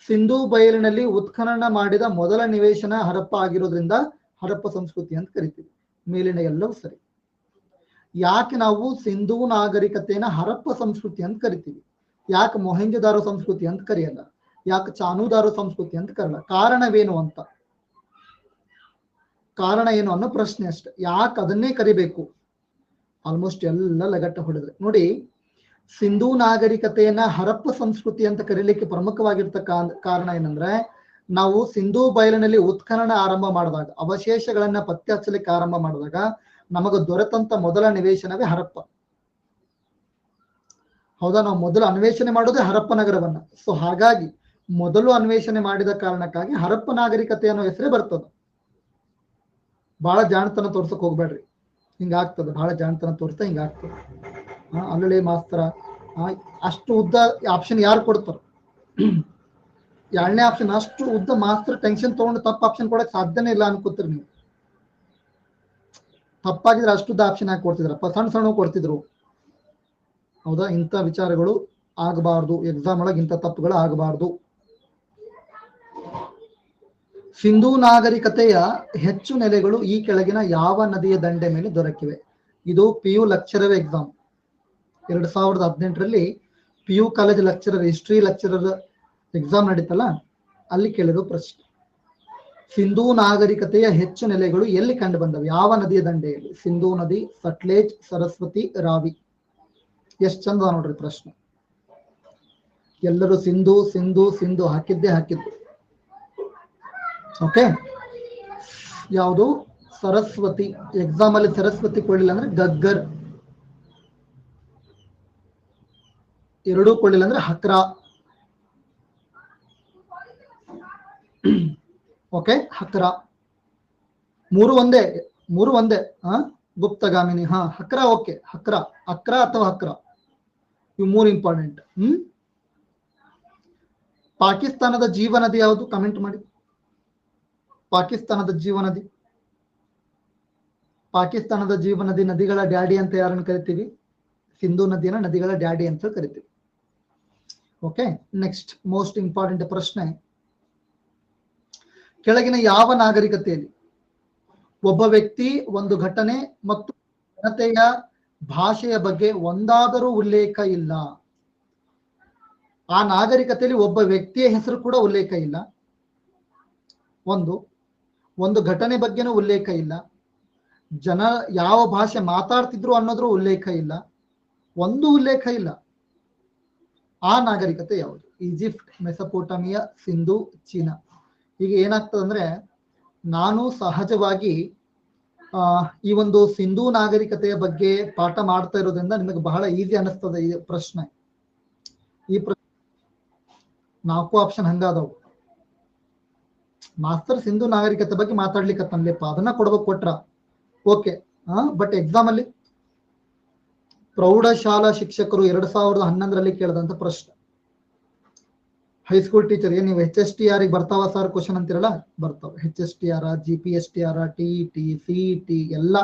ಸಿಂಧೂ ಬಯಲಿನಲ್ಲಿ ಉತ್ಖನನ ಮಾಡಿದ ಮೊದಲ ನಿವೇಶನ ಹರಪ್ಪ ಆಗಿರೋದ್ರಿಂದ ಹರಪ್ಪ ಸಂಸ್ಕೃತಿ ಅಂತ ಕರಿತೀವಿ. ಮೇಲಿನ ಎಲ್ಲವೂ ಸರಿ. ಯಾಕೆ ನಾವು ಸಿಂಧೂ ನಾಗರಿಕತೆಯನ್ನ ಹರಪ್ಪ ಸಂಸ್ಕೃತಿ ಅಂತ ಕರಿತೀವಿ? ಯಾಕೆ ಮೊಹೆಂಜೋದಾರೋ ಸಂಸ್ಕೃತಿ ಅಂತ ಕರೆಯಲ್ಲ? ಯಾಕೆ ಚಾನುದಾರೋ ಸಂಸ್ಕೃತಿ ಅಂತ ಕರೆಯಲ್ಲ? ಕಾರಣವೇನು ಅಂತ, ಕಾರಣ ಏನು ಅನ್ನೋ ಪ್ರಶ್ನೆ ಅಷ್ಟೆ. ಯಾಕೆ ಅದನ್ನೇ ಕರಿಬೇಕು? ಆಲ್ಮೋಸ್ಟ್ ಎಲ್ಲ ಲಗಟ್ಟ ಹೊಡೆದ್ರೆ ನೋಡಿ, ಸಿಂಧೂ ನಾಗರಿಕತೆಯನ್ನ ಹರಪ್ಪ ಸಂಸ್ಕೃತಿ ಅಂತ ಕರೀಲಿಕ್ಕೆ ಪ್ರಮುಖವಾಗಿರ್ತಕ್ಕ ಕಾರಣ ಏನಂದ್ರೆ, ನಾವು ಸಿಂಧೂ ಬಯಲಿನಲ್ಲಿ ಉತ್ಖನನ ಆರಂಭ ಮಾಡಿದಾಗ, ಅವಶೇಷಗಳನ್ನ ಪತ್ತೆ ಹಚ್ಚಲಿಕ್ಕೆ ಆರಂಭ ಮಾಡಿದಾಗ ನಮಗೆ ದೊರೆತಂತ ಮೊದಲ ನಿವೇಶನವೇ ಹರಪ್ಪ. ಹೌದಾ? ನಾವು ಮೊದಲು ಅನ್ವೇಷಣೆ ಮಾಡೋದೇ ಹರಪ್ಪ ನಗರವನ್ನ. ಸೊ ಹಾಗಾಗಿ ಮೊದಲು ಅನ್ವೇಷಣೆ ಮಾಡಿದ ಕಾರಣಕ್ಕಾಗಿ ಹರಪ್ಪ ನಾಗರಿಕತೆ ಅನ್ನೋ ಹೆಸರೇ ಬರ್ತದ. ಬಹಳ ಜಾಣತನ ತೋರ್ಸಕ್ ಹೋಗ್ಬೇಡ್ರಿ, ಹಿಂಗಾಗ್ತದೆ. ಬಹಳ ಜಾಣತನ ತೋರಿಸ್ತಾ ಹಿಂಗಾಗ್ತದೆ. ಅಲ್ಲೇ ಮಾಸ್ತರ ಅಷ್ಟು ಉದ್ದ ಆಪ್ಷನ್ ಯಾರು ಕೊಡ್ತಾರ? 2ನೇ ಆಪ್ಷನ್ ಅಷ್ಟು ಉದ್ದ ಮಾಸ್ಟರ್ ಟೆನ್ಷನ್ ತಗೊಂಡು ತಪ್ಪು ಆಪ್ಷನ್ ಕೊಡಕ್ ಸಾಧ್ಯನೇ ಇಲ್ಲ ಅನ್ಕೋತೀರಿ ನೀವು. ತಪ್ಪಾಗಿದ್ರೆ ಅಷ್ಟುದ್ದ ಆಪ್ಷನ್ ಹಾಕಿ ಕೊಡ್ತಿದ್ರಪ್ಪ, ಸಣ್ಣ ಸಣ್ಣ ಕೊಡ್ತಿದ್ರು. ಹೌದಾ? ಇಂಥ ವಿಚಾರಗಳು ಆಗಬಾರ್ದು, ಎಕ್ಸಾಮ್ ಒಳಗೆ ಇಂಥ ತಪ್ಪುಗಳು ಆಗಬಾರ್ದು. ಸಿಂಧೂ ನಾಗರಿಕತೆಯ ಹೆಚ್ಚು ನೆಲೆಗಳು ಈ ಕೆಳಗಿನ ಯಾವ ನದಿಯ ದಂಡೆ ಮೇಲೆ ದೊರಕಿವೆ? ಇದು PU ಲೆಕ್ಚರರ್ ಎಕ್ಸಾಮ್ 2018ರಲ್ಲಿ PU college lecturer, history lecturer exam ನಡೀತಲ್ಲ, ಅಲ್ಲಿ ಕೇಳಿರೋ ಪ್ರಶ್ನೆ. ಸಿಂಧೂ ನಾಗರಿಕತೆಯ ಹೆಚ್ಚು ನೆಲೆಗಳು ಎಲ್ಲಿ ಕಂಡು ಬಂದವು? ಯಾವ ನದಿಯ ದಂಡೆಯಲ್ಲಿ? ಸಿಂಧೂ ನದಿ, ಸಟ್ಲೇಜ್, ಸರಸ್ವತಿ, ರಾವಿ. ಎಷ್ಟು ಚಂದ ನೋಡ್ರಿ ಪ್ರಶ್ನೆ. ಎಲ್ಲರೂ ಸಿಂಧು ಸಿಂಧು ಸಿಂಧು ಹಾಕಿದ್ದೇ ಹಾಕಿದ್ದು. ಓಕೆ, ಯಾವುದು ಸರಸ್ವತಿ. ಎಕ್ಸಾಮ್ ಅಲ್ಲಿ ಸರಸ್ವತಿ ಕೊಡ್ಲಿಲ್ಲ ಅಂದ್ರೆ ಗಗ್ಗರ್, ಎರಡೂ ಕೊಡ್ಲಿಲ್ಲ ಅಂದ್ರೆ ಹಕ್ರಾ. ಓಕೆ, ಹಕ್ರಾ. ಮೂರು ಒಂದೇ ಗುಪ್ತಗಾಮಿನಿ. ಹಕ್ರಾ. ಓಕೆ, ಹಕ್ರಾ, ಅಕ್ರಾ ಅಥವಾ ಹಕ್ರಾ, ಇವು ಮೂರು ಇಂಪಾರ್ಟೆಂಟ್. ಪಾಕಿಸ್ತಾನದ ಜೀವನದಿ ಯಾವುದು? ಕಮೆಂಟ್ ಮಾಡಿ. ಪಾಕಿಸ್ತಾನದ ಜೀವನದಿ, ಪಾಕಿಸ್ತಾನದ ಜೀವನದಿ ನದಿಗಳ ಡ್ಯಾಡಿ ಅಂತ ಯಾರನ್ನು ಕರಿತೀವಿ? ಸಿಂಧು ನದಿಯನ್ನ ನದಿಗಳ ಡ್ಯಾಡಿ ಅಂತ ಕರಿತೀವಿ. ಓಕೆ, ನೆಕ್ಸ್ಟ್ ಮೋಸ್ಟ್ ಇಂಪಾರ್ಟೆಂಟ್ ಪ್ರಶ್ನೆ. ಕೆಳಗಿನ ಯಾವ ನಾಗರಿಕತೆಯಲ್ಲಿ ಒಬ್ಬ ವ್ಯಕ್ತಿ, ಒಂದು ಘಟನೆ ಮತ್ತು ಜನತೆಯ ಭಾಷೆಯ ಬಗ್ಗೆ ಒಂದಾದರೂ ಉಲ್ಲೇಖ ಇಲ್ಲ? ಆ ನಾಗರಿಕತೆಯಲ್ಲಿ ಒಬ್ಬ ವ್ಯಕ್ತಿಯ ಹೆಸರು ಕೂಡ ಉಲ್ಲೇಖ ಇಲ್ಲ, ಒಂದು ಘಟನೆ ಬಗ್ಗೆನೂ ಉಲ್ಲೇಖ ಇಲ್ಲ, ಜನ ಯಾವ ಭಾಷೆ ಮಾತಾಡ್ತಿದ್ರು ಅನ್ನೋದ್ರ ಉಲ್ಲೇಖ ಇಲ್ಲ, ಒಂದು ಉಲ್ಲೇಖ ಇಲ್ಲ. ಆ ನಾಗರಿಕತೆ ಯಾವುದು? Egypt, Mesopotamia, Sindhu, China. ಈಗ ಏನಾಗ್ತದಂದ್ರೆ, ನಾನು ಸಹಜವಾಗಿ ಈ ಒಂದು ಸಿಂಧೂ ನಾಗರಿಕತೆಯ ಬಗ್ಗೆ ಪಾಠ ಮಾಡ್ತಾ ಇರೋದ್ರಿಂದ ನಿಮಗೆ ಬಹಳ ಈಸಿ ಅನಿಸ್ತದೆ ಈ ಪ್ರಶ್ನೆ. ಈ 4 ಆಪ್ಷನ್ ಹಂಗಾದವು. ಮಾಸ್ತರ್ ಸಿಂಧೂ ನಾಗರಿಕತೆ ಬಗ್ಗೆ ಮಾತಾಡ್ಲಿಕ್ಕತ್ತನ್ಲಿಪ್ಪ, ಅದನ್ನ ಕೊಟ್ರ ಓಕೆ. ಬಟ್ ಎಕ್ಸಾಮ್ ಅಲ್ಲಿ ಪ್ರೌಢಶಾಲಾ ಶಿಕ್ಷಕರು 2011ರಲ್ಲಿ ಕೇಳಿದಂತ ಪ್ರಶ್ನೆ. ಹೈಸ್ಕೂಲ್ ಟೀಚರ್ ನೀವು HSTR ಬರ್ತಾವ ಸರ್ ಕ್ವಶನ್ ಅಂತಿರಲ್ಲ, ಬರ್ತಾವ. HSTR, GPSTR, TET, CET ಎಲ್ಲ,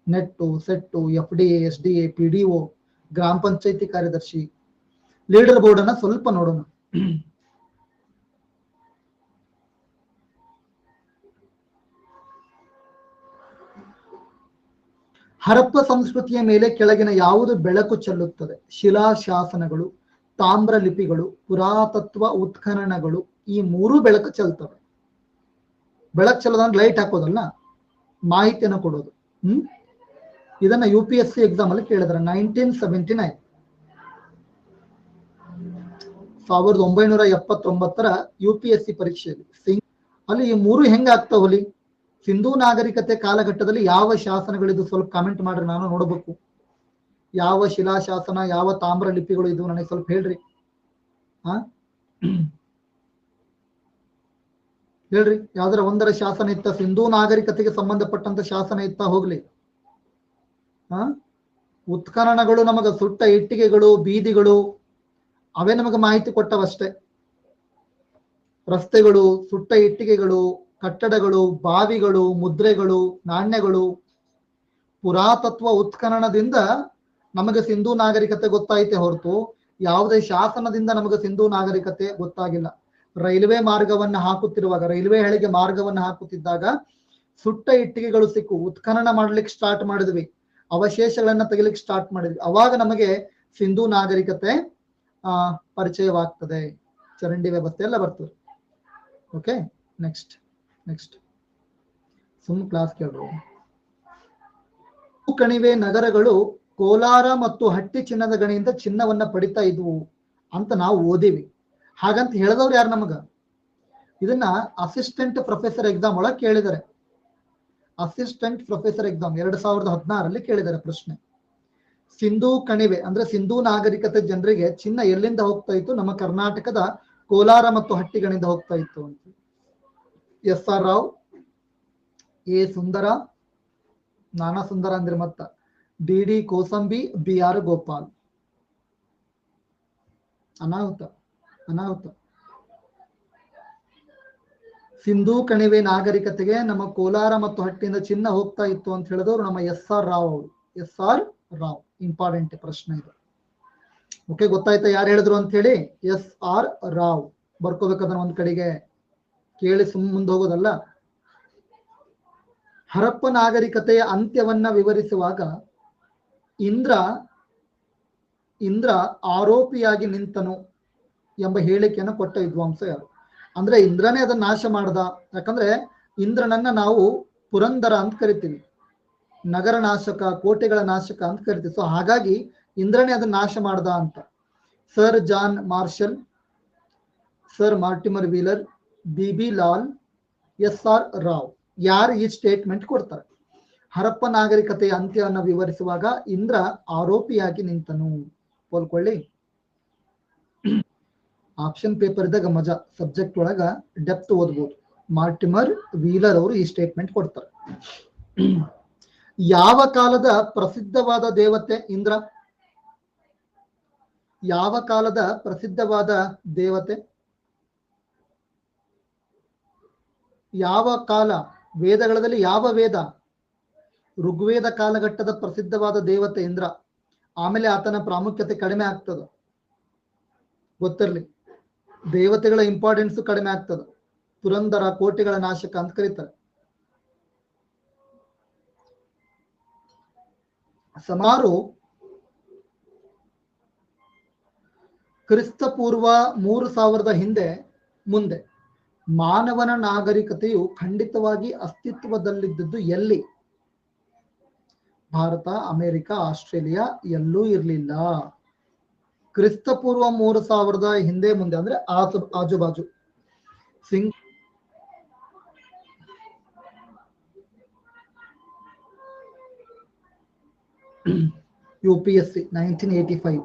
ನೆಟ್ಟು, ಸೆಟ್ಟು, FDA, SDA, PDO, ಗ್ರಾಮ ಪಂಚಾಯತಿ ಕಾರ್ಯದರ್ಶಿ, ಲೀಡರ್ ಬೋರ್ಡ್ ಅನ್ನ ಸ್ವಲ್ಪ ನೋಡೋಣ. ಹರಪ್ಪ ಸಂಸ್ಕೃತಿಯ ಮೇಲೆ ಕೆಳಗಿನ ಯಾವುದು ಬೆಳಕು ಚೆಲ್ಲುತ್ತದೆ? ಶಿಲಾಶಾಸನಗಳು, ತಾಮ್ರ ಲಿಪಿಗಳು, ಪುರಾತತ್ವ ಉತ್ಖನನಗಳು. ಈ ಮೂರು ಬೆಳಕು ಚೆಲ್ತವೆ. ಬೆಳಕು ಚೆಲ್ಲೋದಂದ್ರೆ ಲೈಟ್ ಹಾಕೋದಲ್ಲ, ಮಾಹಿತಿಯನ್ನು ಕೊಡೋದು. ಇದನ್ನ UPSC ಎಕ್ಸಾಮ್ ಅಲ್ಲಿ ಕೇಳಿದ್ರೆ 1979 1979ರ UPSC ಪರೀಕ್ಷೆಯಲ್ಲಿ. ಅಲ್ಲಿ ಈ ಮೂರು ಹೆಂಗಾಗ್ತಾವಲ್ಲಿ? ಸಿಂಧೂ ನಾಗರಿಕತೆ ಕಾಲಘಟ್ಟದಲ್ಲಿ ಯಾವ ಶಾಸನಗಳಿದು? ಸ್ವಲ್ಪ ಕಾಮೆಂಟ್ ಮಾಡ್ರಿ, ನಾನು ನೋಡಬೇಕು. ಯಾವ ಶಿಲಾಶಾಸನ, ಯಾವ ತಾಮ್ರ ಲಿಪಿಗಳು ಇದು ನನಗೆ ಸ್ವಲ್ಪ ಹೇಳ್ರಿ. ಹೇಳ್ರಿ, ಯಾವ್ದಾರ ಒಂದರ ಶಾಸನ ಇತ್ತ? ಸಿಂಧೂ ನಾಗರಿಕತೆಗೆ ಸಂಬಂಧಪಟ್ಟಂತ ಶಾಸನ ಇತ್ತ? ಹೋಗ್ಲಿ. ಉತ್ಖನನಗಳು ನಮಗ ಸುಟ್ಟ ಇಟ್ಟಿಗೆಗಳು, ಬೀದಿಗಳು, ಅವೇ ನಮಗೆ ಮಾಹಿತಿ ಕೊಟ್ಟವಷ್ಟೇ. ರಸ್ತೆಗಳು, ಸುಟ್ಟ ಇಟ್ಟಿಗೆಗಳು, ಕಟ್ಟಡಗಳು, ಬಾವಿಗಳು, ಮುದ್ರೆಗಳು, ನಾಣ್ಯಗಳು. ಪುರಾತತ್ವ ಉತ್ಖನನದಿಂದ ನಮಗೆ ಸಿಂಧೂ ನಾಗರಿಕತೆ ಗೊತ್ತಾಯ್ತೆ ಹೊರತು ಯಾವುದೇ ಶಾಸನದಿಂದ ನಮಗೆ ಸಿಂಧೂ ನಾಗರಿಕತೆ ಗೊತ್ತಾಗಿಲ್ಲ. ರೈಲ್ವೆ ಮಾರ್ಗವನ್ನ ಹಾಕುತ್ತಿರುವಾಗ, ರೈಲ್ವೆ ಹಳಿಗೆ ಮಾರ್ಗವನ್ನ ಹಾಕುತ್ತಿದ್ದಾಗ ಸುಟ್ಟ ಇಟ್ಟಿಗೆಗಳು ಸಿಕ್ಕು, ಉತ್ಖನನ ಮಾಡ್ಲಿಕ್ಕೆ ಸ್ಟಾರ್ಟ್ ಮಾಡಿದ್ವಿ, ಅವಶೇಷಗಳನ್ನ ತೆಗಿಲಿಕ್ಕೆ ಸ್ಟಾರ್ಟ್ ಮಾಡಿದ್ವಿ. ಅವಾಗ ನಮಗೆ ಸಿಂಧೂ ನಾಗರಿಕತೆ ಪರಿಚಯವಾಗ್ತದೆ. ಚರಂಡಿ ವ್ಯವಸ್ಥೆ ಎಲ್ಲ ಬರ್ತದೆ. ಓಕೆ, ನೆಕ್ಸ್ಟ್ ಸುಮ್ ಕ್ಲಾಸ್ ಕೇಳ್ರು. ಕಣಿವೆ ನಗರಗಳು ಕೋಲಾರ ಮತ್ತು ಹಟ್ಟಿ ಚಿನ್ನದ ಗಣಿಯಿಂದ ಚಿನ್ನವನ್ನ ಪಡಿತಾ ಇದ್ವು ಅಂತ ನಾವು ಓದಿವಿ. ಹಾಗಂತ ಹೇಳಿದವ್ರು ಯಾರು ನಮಗ? ಇದನ್ನ ಅಸಿಸ್ಟೆಂಟ್ ಪ್ರೊಫೆಸರ್ ಎಕ್ಸಾಮ್ ಒಳಗೆ ಕೇಳಿದ್ದಾರೆ. ಅಸಿಸ್ಟೆಂಟ್ ಪ್ರೊಫೆಸರ್ ಎಕ್ಸಾಮ್ 2016ರಲ್ಲಿ ಕೇಳಿದ್ದಾರೆ ಪ್ರಶ್ನೆ. ಸಿಂಧೂ ಕಣಿವೆ ಅಂದ್ರೆ ಸಿಂಧೂ ನಾಗರಿಕತೆ ಜನರಿಗೆ ಚಿನ್ನ ಎಲ್ಲಿಂದ ಹೋಗ್ತಾ ಇತ್ತು? ನಮ್ಮ ಕರ್ನಾಟಕದ ಕೋಲಾರ ಮತ್ತು ಹಟ್ಟಿಗಳಿಂದ ಹೋಗ್ತಾ ಇತ್ತು ಅಂತ. SR ರಾವ್, A ಸುಂದರ, ನಾನಾ ಸುಂದರ ಅಂದ್ರೆ ಮತ್ತ DD ಕೋಸಂಬಿ, BR ಗೋಪಾಲ್. ಅನಾಹುತ. ಸಿಂಧೂ ಕಣಿವೆ ನಾಗರಿಕತೆಗೆ ನಮ್ಮ ಕೋಲಾರ ಮತ್ತು ಹಟ್ಟಿಯಿಂದ ಚಿನ್ನ ಹೋಗ್ತಾ ಇತ್ತು ಅಂತ ಹೇಳಿದವರು ನಮ್ಮ SR ರಾವ್ ಅವರು. SR ರಾವ್. ಇಂಪಾರ್ಟೆಂಟ್ ಪ್ರಶ್ನೆ ಇದು. ಓಕೆ, ಗೊತ್ತಾಯ್ತಾ ಯಾರು ಹೇಳಿದ್ರು ಅಂತ ಹೇಳಿ? SR ರಾವ್. ಬರ್ಕೋಬೇಕದನ್ನ ಒಂದ್ ಕಡೆಗೆ, ಕೇಳಿ ಮುಂದೆ ಹೋಗೋದಲ್ಲ. ಹರಪ್ಪ ನಾಗರಿಕತೆಯ ಅಂತ್ಯವನ್ನ ವಿವರಿಸುವಾಗ ಇಂದ್ರ ಆರೋಪಿಯಾಗಿ ನಿಂತನು ಎಂಬ ಹೇಳಿಕೆಯನ್ನು ಕೊಟ್ಟ ವಿದ್ವಾಂಸ ಯಾರು? ಅಂದ್ರೆ ಇಂದ್ರನೇ ಅದನ್ನ ನಾಶ ಮಾಡ್ದ. ಯಾಕಂದ್ರೆ ಇಂದ್ರನನ್ನ ನಾವು ಪುರಂದರ ಅಂತ ಕರಿತೀವಿ, ನಗರ ನಾಶಕ, ಕೋಟೆಗಳ ನಾಶಕ ಅಂತ ಕರಿತೀವಿ. ಸೊ ಹಾಗಾಗಿ ಇಂದ್ರನೇ ಅದನ್ನ ನಾಶ ಮಾಡ್ದ ಅಂತ. Sir John Marshall, sir Mortimer Wheeler, B Lal, S R. Rao. ಯಾರು ಈ ಸ್ಟೇಟ್ಮೆಂಟ್ ಕೊಡ್ತಾರೆ? ಹರಪ್ಪ ನಾಗರಿಕತೆಯ ಅಂತ್ಯವನ್ನು ವಿವರಿಸುವಾಗ ಇಂದ್ರ ಆರೋಪಿಯಾಗಿ ನಿಂತನು. ಹೋಲ್ಕೊಳ್ಳಿ. ಆಪ್ಷನ್ ಪೇಪರ್ ಇದ್ದಾಗ ಮಜಾ, ಸಬ್ಜೆಕ್ಟ್ ಒಳಗ ಡೆಪ್ತ್ ಓದ್ಬೋದು. ಮಾರ್ಟಿಮರ್ ವೀಲರ್ ಅವರು ಈ ಸ್ಟೇಟ್ಮೆಂಟ್ ಕೊಡ್ತಾರೆ. ಯಾವ ಕಾಲದ ಪ್ರಸಿದ್ಧವಾದ ದೇವತೆ ಇಂದ್ರ? ಯಾವ ಕಾಲದ ಪ್ರಸಿದ್ಧವಾದ ದೇವತೆ? ಯಾವ ಕಾಲ? ವೇದಗಳಲ್ಲಿ ಯಾವ ವೇದ? ಋಗ್ವೇದ ಕಾಲಘಟ್ಟದ ಪ್ರಸಿದ್ಧವಾದ ದೇವತೆ ಇಂದ್ರ. ಆಮೇಲೆ ಆತನ ಪ್ರಾಮುಖ್ಯತೆ ಕಡಿಮೆ ಆಗ್ತದ, ಗೊತ್ತಿರ್ಲಿ. ದೇವತೆಗಳ ಇಂಪಾರ್ಟೆನ್ಸ್ ಕಡಿಮೆ ಆಗ್ತದ. ಪುರಂದರ, ಕೋಟೆಗಳ ನಾಶಕ ಅಂತ ಕರೀತಾರೆ. ಸುಮಾರು ಕ್ರಿಸ್ತ ಪೂರ್ವ 3000 ಹಿಂದೆ ಮುಂದೆ ಮಾನವನ ನಾಗರಿಕತೆಯು ಖಂಡಿತವಾಗಿ ಅಸ್ತಿತ್ವದಲ್ಲಿದ್ದದ್ದು ಎಲ್ಲಿ? ಭಾರತ, ಅಮೆರಿಕ, ಆಸ್ಟ್ರೇಲಿಯಾ ಎಲ್ಲೂ ಇರಲಿಲ್ಲ. ಕ್ರಿಸ್ತ ಪೂರ್ವ 3000 ಹಿಂದೆ ಮುಂದೆ ಅಂದ್ರೆ ಆಜುಬಾಜು. UPSC 1985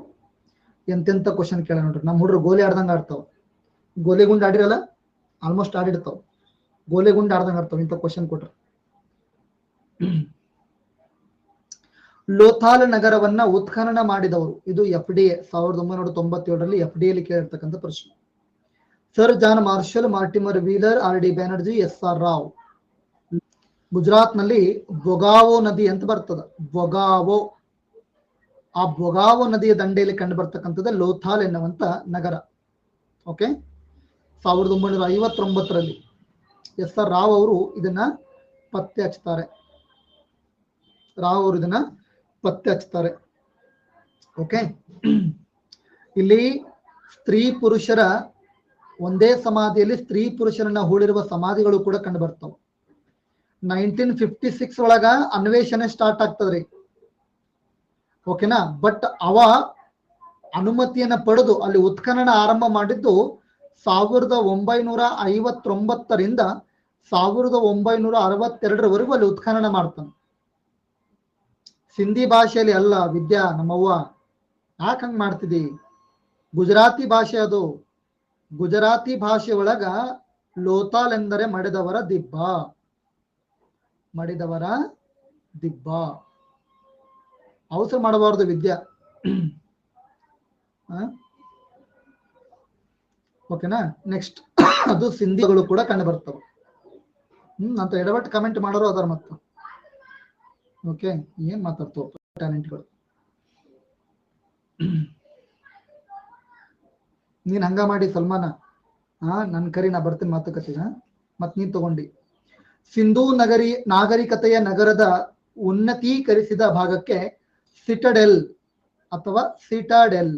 ಎಂತೆಂತ ಕ್ವಶನ್ ಕೇಳ ನೋಡ್ರಿ. ನಮ್ಮ ಹುಡ್ರು ಗೋಲಿ ಆಡ್ದಂಗ ಆಡ್ತಾವ. ಗೋಲಿ ಗುಂಡ್ ಆಡಿರಲ್ಲ, ಆಲ್ಮೋಸ್ಟ್ ಆಡಿರ್ತಾವ. ಗೋಲಿ ಗುಂಡ್ ಆಡ್ದಂಗ ಆಡ್ತಾವ ಇಂಥ ಕ್ವಶನ್ ಕೊಟ್ರ. ಲೋಥಾಲ್ ನಗರವನ್ನ ಉತ್ಖನನ ಮಾಡಿದವರು? ಇದು FDA 1997 FDA ಕೇಳಿರ್ತಕ್ಕಂಥ ಪ್ರಶ್ನೆ. Sir John Marshall, Mortimer Wheeler, RD Banerjee, S R. Rao. Gujarat ನಲ್ಲಿ ಬೊಗಾವೋ ನದಿ ಅಂತ ಬರ್ತದ. ಬೊಗಾವೋ. ಆ ಬೊಗಾವೋ ನದಿಯ ದಂಡೆಯಲ್ಲಿ ಕಂಡು ಬರ್ತಕ್ಕಂಥದ್ದು ಲೋಥಾಲ್ ಎನ್ನುವಂತ ನಗರ. ಓಕೆ. 1959 ಎಸ್.ಆರ್. ರಾವ್ ಅವರು ಇದನ್ನ ಪತ್ತೆ ಹಚ್ತಾರೆ. ಓಕೆ. ಇಲ್ಲಿ ಸ್ತ್ರೀ ಪುರುಷರ ಒಂದೇ ಸಮಾಧಿಯಲ್ಲಿ ಸ್ತ್ರೀ ಪುರುಷರನ್ನ ಹೂಳಿರುವ ಸಮಾಧಿಗಳು ಕೂಡ ಕಂಡು ಬರ್ತಾವ. 1956 ಒಳಗ ಅನ್ವೇಷಣೆ ಸ್ಟಾರ್ಟ್ ಆಗ್ತದ್ರಿ. ಓಕೆನಾ. ಬಟ್ ಅವ ಅನುಮತಿಯನ್ನ ಪಡೆದು ಅಲ್ಲಿ ಉತ್ಖನನ ಆರಂಭ ಮಾಡಿದ್ದು 1959 1962 ಅಲ್ಲಿ ಉತ್ಖನನ ಮಾಡ್ತಾನೆ. ಸಿಂಧಿ ಭಾಷೆಯಲ್ಲಿ ಅಲ್ಲ ವಿದ್ಯಾ, ನಮ್ಮವ್ವ ಯಾಕೆ ಹಂಗ್ ಮಾಡ್ತಿದಿ? ಗುಜರಾತಿ ಭಾಷೆ ಅದು. ಗುಜರಾತಿ ಭಾಷೆ ಒಳಗ ಲೋಥಾಲ್ ಎಂದರೆ ಮಡಿದವರ ದಿಬ್ಬ. ಅವಸರ ಮಾಡಬಾರ್ದು ವಿದ್ಯಾ. ಓಕೆನಾ. ನೆಕ್ಸ್ಟ್ ಅದು ಸಿಂಧಿಗಳು ಕೂಡ ಕಂಡು ಬರ್ತವೆ. ಅಂತ ಎಡವಟ್ಟು ಕಮೆಂಟ್ ಮಾಡೋರು ಅದಾರ ಮತ್ತ. ಓಕೆ. ಏನ್ ಮಾತಾಡ್ತವ ಟ್ಯಾಲೆಂಟ್ಗಳು. ನೀನ್ ಹಂಗ ಮಾಡಿ ಸಲ್ಮಾನ, ನನ್ ಕರಿ ನಾ ಬರ್ತೀನಿ ಮಾತುಕತೆಗ. ಮತ್ ನೀನ್ ತಗೊಂಡಿ. ಸಿಂಧೂ ನಾಗರಿಕತೆಯ ನಗರದ ಉನ್ನತೀಕರಿಸಿದ ಭಾಗಕ್ಕೆ ಸಿಟಡೆಲ್ ಅಥವಾ ಸಿಟಾಡೆಲ್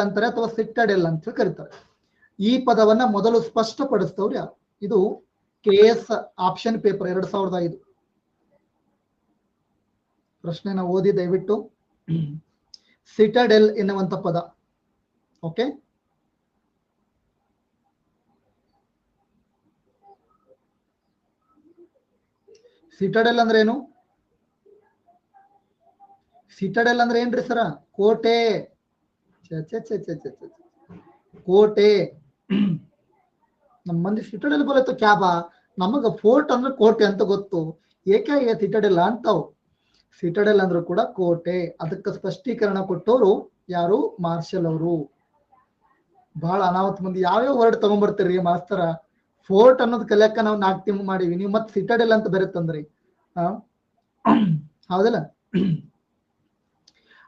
ಅಂತಾರೆ ಅಥವಾ ಸಿಟಡೆಲ್ ಅಂತ ಕರೀತಾರೆ. ಈ ಪದವನ್ನ ಮೊದಲು ಸ್ಪಷ್ಟಪಡಿಸ್ತವ್ರು ಯಾರು? ಇದು KS ಆಪ್ಷನ್ ಪೇಪರ್ 2005 ಪ್ರಶ್ನೆನ ಓದಿ ದಯವಿಟ್ಟು. ಸಿಟಡೆಲ್ ಎನ್ನುವಂತ ಪದ. ಓಕೆ. ಸಿಟಡೆಲ್ ಅಂದ್ರೆ ಏನು? ಸಿಟಡೆಲ್ ಅಂದ್ರೆ ಏನ್ರಿ ಸರ? ಕೋಟೆ. ಕೋಟೆ. ನಮ್ಮ ಮಂದಿ ಸಿಟಡೆಲ್ ಬರತ್ತು ಕ್ಯಾಬಾ. ನಮಗ ಫೋರ್ಟ್ ಅಂದ್ರೆ ಕೋಟೆ ಅಂತ ಗೊತ್ತು. ಏಕೆ ಸಿಟಡೆಲ್ ಅಂತಾವ್? ಸಿಟಡೆಲ್ ಅಂದ್ರೂ ಕೂಡ ಕೋಟೆ. ಅದಕ್ಕೆ ಸ್ಪಷ್ಟೀಕರಣ ಕೊಟ್ಟವರು ಯಾರು? ಮಾರ್ಷಲ್ ಅವರು. ಬಹಳ ಅನಾಹುತ ಮಂದಿ ಯಾವ್ಯಾವ ವರ್ಡ್ ತಗೊಂಡ್ಬರ್ತೀರಿ ಮಾಸ್ತರ. ಫೋರ್ಟ್ ಅನ್ನೋದು ಕಲಿಯಕ್ಕ ನಾವು 4 ತಿಂಗಳು ಮಾಡಿವಿ, ನೀವು ಮತ್ತೆ ಸಿಟಡೆಲ್ ಅಂತ ಬರುತ್ತಂದ್ರಿ. ಹೌದಲ್ಲ.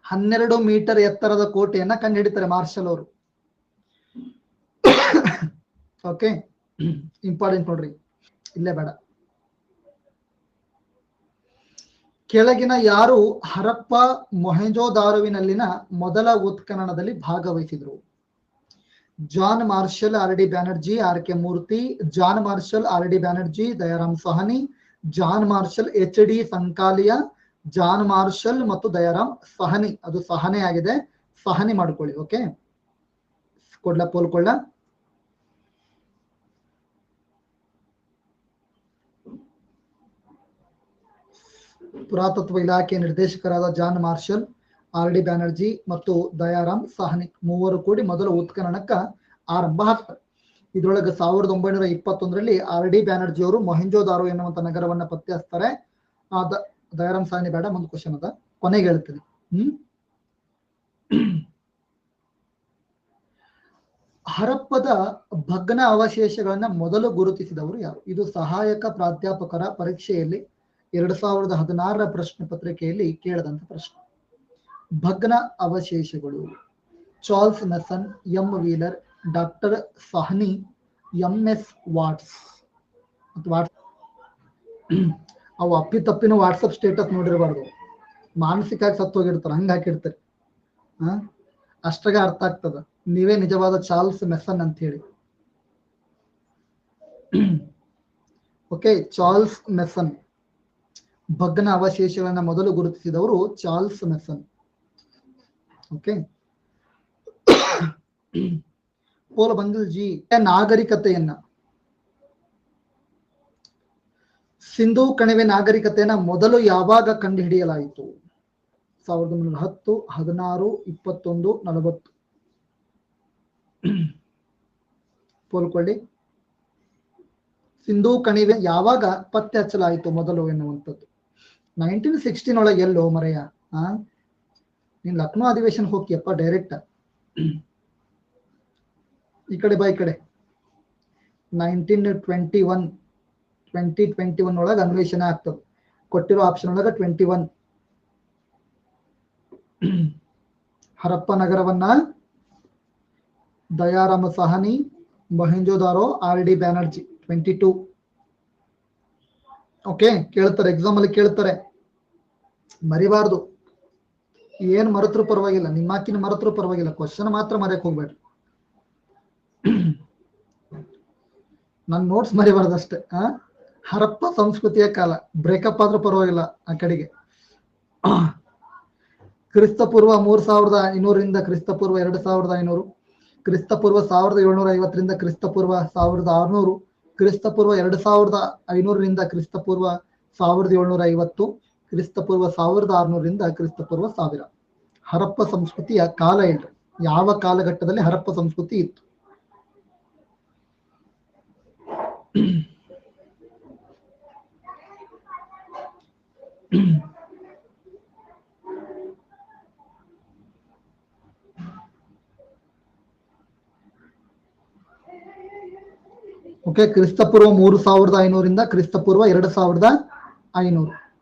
12 ಮೀಟರ್ ಎತ್ತರದ ಕೋಟೆಯನ್ನ ಕಂಡು ಹಿಡಿತಾರೆ ಮಾರ್ಷಲ್ ಅವರು. ಓಕೆ. ಇಂಪಾರ್ಟೆಂಟ್ ನೋಡ್ರಿ, ಇಲ್ಲೇ ಬೇಡ. ಕೆಳಗಿನ ಯಾರು ಹರಪ್ಪ ಮೊಹೆಂಜೋದಾರೊವಿನಲ್ಲಿನ ಮೊದಲ ಉತ್ಖನನದಲ್ಲಿ ಭಾಗವಹಿಸಿದ್ರು? John Marshall, RD Banerjee, RK Murthy, John Marshall, RD Banerjee, Dayaram Sahni, John Marshall, HD Sankalia, John Marshall ಮತ್ತು ದಯಾರಾಮ್ ಸಹಾನಿ. ಅದು ಸಹನೆ ಆಗಿದೆ. ಸಹನೆ ಮಾಡ್ಕೊಳ್ಳಿ. ಓಕೆ, ಕೊಡ್ಲಾ ಪೋಲ್ ಕೊಳ್ಳ. ಪುರಾತತ್ವ ಇಲಾಖೆ ನಿರ್ದೇಶಕರಾದ ಜಾನ್ ಮಾರ್ಷಲ್, RD ಬ್ಯಾನರ್ಜಿ ಮತ್ತು ದಯಾರಾಮ್ ಸಾಹ್ನಿ ಮೂವರು ಕೂಡಿ ಮೊದಲ ಉತ್ಖನನಕ್ಕ ಆರಂಭ ಆಗ್ತಾರೆ. ಇದ್ರೊಳಗೆ 1921ರಲ್ಲಿ RD ಬ್ಯಾನರ್ಜಿ ಅವರು ಮೊಹೆಂಜೋದಾರೋ ಎನ್ನುವಂತ ನಗರವನ್ನ ಪತ್ತೆ ಹಚ್ತಾರೆ. ದಯಾರಾಮ್ ಸಾಹ್ನಿ ಬೇಡ, ಒಂದು ಕ್ವಶನ್ ಅದ, ಕೊನೆಗೆ ಹೇಳ್ತೀನಿ. ಹರಪ್ಪದ ಭಗ್ನ ಅವಶೇಷಗಳನ್ನ ಮೊದಲು ಗುರುತಿಸಿದವರು ಯಾರು? ಇದು ಸಹಾಯಕ ಪ್ರಾಧ್ಯಾಪಕರ ಪರೀಕ್ಷೆಯಲ್ಲಿ 2016ರ ಪ್ರಶ್ನೆ ಪತ್ರಿಕೆಯಲ್ಲಿ ಕೇಳದಂತ ಪ್ರಶ್ನೆ. ಭಗ್ನ ಅವಶೇಷಗಳು Charles ಮೆಸನ್, M wheeler, doctor Sahni, MS what's. ಅವು ಅಪ್ಪಿತಪ್ಪಿನ ವಾಟ್ಸಪ್ ಸ್ಟೇಟಸ್ ನೋಡಿರಬಾರ್ದು, ಮಾನಸಿಕವಾಗಿ ಸತ್ತು ಹೋಗಿರ್ತಾರೆ, ಹಂಗ ಹಾಕಿರ್ತಾರೆ. ಅಷ್ಟಾಗ ಅರ್ಥ ಆಗ್ತದ ನೀವೇ ನಿಜವಾದ ಚಾರ್ಲ್ಸ್ ಮೆಸನ್ ಅಂತ ಹೇಳಿ. Okay, Charles ಮೆಸನ್. ಭಗ್ನ ಅವಶೇಷಗಳನ್ನ ಮೊದಲು ಗುರುತಿಸಿದವರು ಚಾರ್ಲ್ಸ್ ಮೆಸನ್. ಓಕೆ, ಪೋಲ್ ಬಂಗಲ್ ಜಿ. ನಾಗರಿಕತೆಯನ್ನ, ಸಿಂಧೂ ಕಣಿವೆ ನಾಗರಿಕತೆಯನ್ನ ಮೊದಲು ಯಾವಾಗ ಕಂಡುಹಿಡಿಯಲಾಯಿತು? 1910, 16, 21, 40. ಪೋಲ್ಕೊಳ್ಳಿ. ಸಿಂಧೂ ಕಣಿವೆ ಯಾವಾಗ ಪತ್ತೆ ಹಚ್ಚಲಾಯಿತು ಮೊದಲು ಎನ್ನುವಂಥದ್ದು? 1916 ಒಳಗೆ ಎಲ್ಲೋ ಮರೆಯ. ನೀನ್ ಲಕ್ನೋ ಅಧಿವೇಶನ ಹೋಗಿಯಪ್ಪ ಡೈರೆಕ್ಟ್. ಈ ಕಡೆ ಬಾ, ಈ ಕಡೆ. 2021 ಒಳಗೆ ಅನ್ವೇಷಣೆ ಆಗ್ತದೆ. ಕೊಟ್ಟಿರೋ ಆಪ್ಷನ್ ಒಳಗೆ 21. ಹರಪ್ಪ ನಗರವನ್ನ ದಯಾರಾಮ ಸಾಹನಿ, ಮೊಹೆಂಜೋದಾರೋ, RD ಬ್ಯಾನರ್ಜಿ. 22. ಓಕೆ, ಕೇಳ್ತಾರೆ, ಎಕ್ಸಾಮ್ ಅಲ್ಲಿ ಕೇಳ್ತಾರೆ, ಮರಿಬಾರ್ದು. ಏನ್ ಮರೆತರೂ ಪರವಾಗಿಲ್ಲ, ನಿಮ್ಮಾಕಿನ ಮರೆತರೂ ಪರವಾಗಿಲ್ಲ, ಕ್ವಶನ್ ಮಾತ್ರ ಮರೆಯಕ್ ಹೋಗ್ಬೇಡ್ರಿ. ನನ್ ನೋಟ್ಸ್ ಮರಿಬಾರ್ದು ಅಷ್ಟೇ. ಹರಪ್ಪ ಸಂಸ್ಕೃತಿಯ ಕಾಲ, ಬ್ರೇಕಪ್ ಆದ್ರೂ ಪರವಾಗಿಲ್ಲ ಆ ಕಡೆಗೆ. ಕ್ರಿಸ್ತಪೂರ್ವ 3500ರಿಂದ ಕ್ರಿಸ್ತಪೂರ್ವ 2500, ಕ್ರಿಸ್ತಪೂರ್ವ 1750ರಿಂದ ಕ್ರಿಸ್ತಪೂರ್ವ 1600, ಕ್ರಿಸ್ತಪೂರ್ವ 2500ರಿಂದ ಕ್ರಿಸ್ತಪೂರ್ವ 1750, ಕ್ರಿಸ್ತಪೂರ್ವ 1600ರಿಂದ ಕ್ರಿಸ್ತಪೂರ್ವ 1000. ಹರಪ್ಪ ಸಂಸ್ಕೃತಿಯ ಕಾಲ ಇಲ್ರಿ, ಯಾವ ಕಾಲಘಟ್ಟದಲ್ಲಿ ಹರಪ್ಪ ಸಂಸ್ಕೃತಿ ಇತ್ತು? ಓಕೆ, ಕ್ರಿಸ್ತಪೂರ್ವ 3500ರಿಂದ ಕ್ರಿಸ್ತಪೂರ್ವ 2500,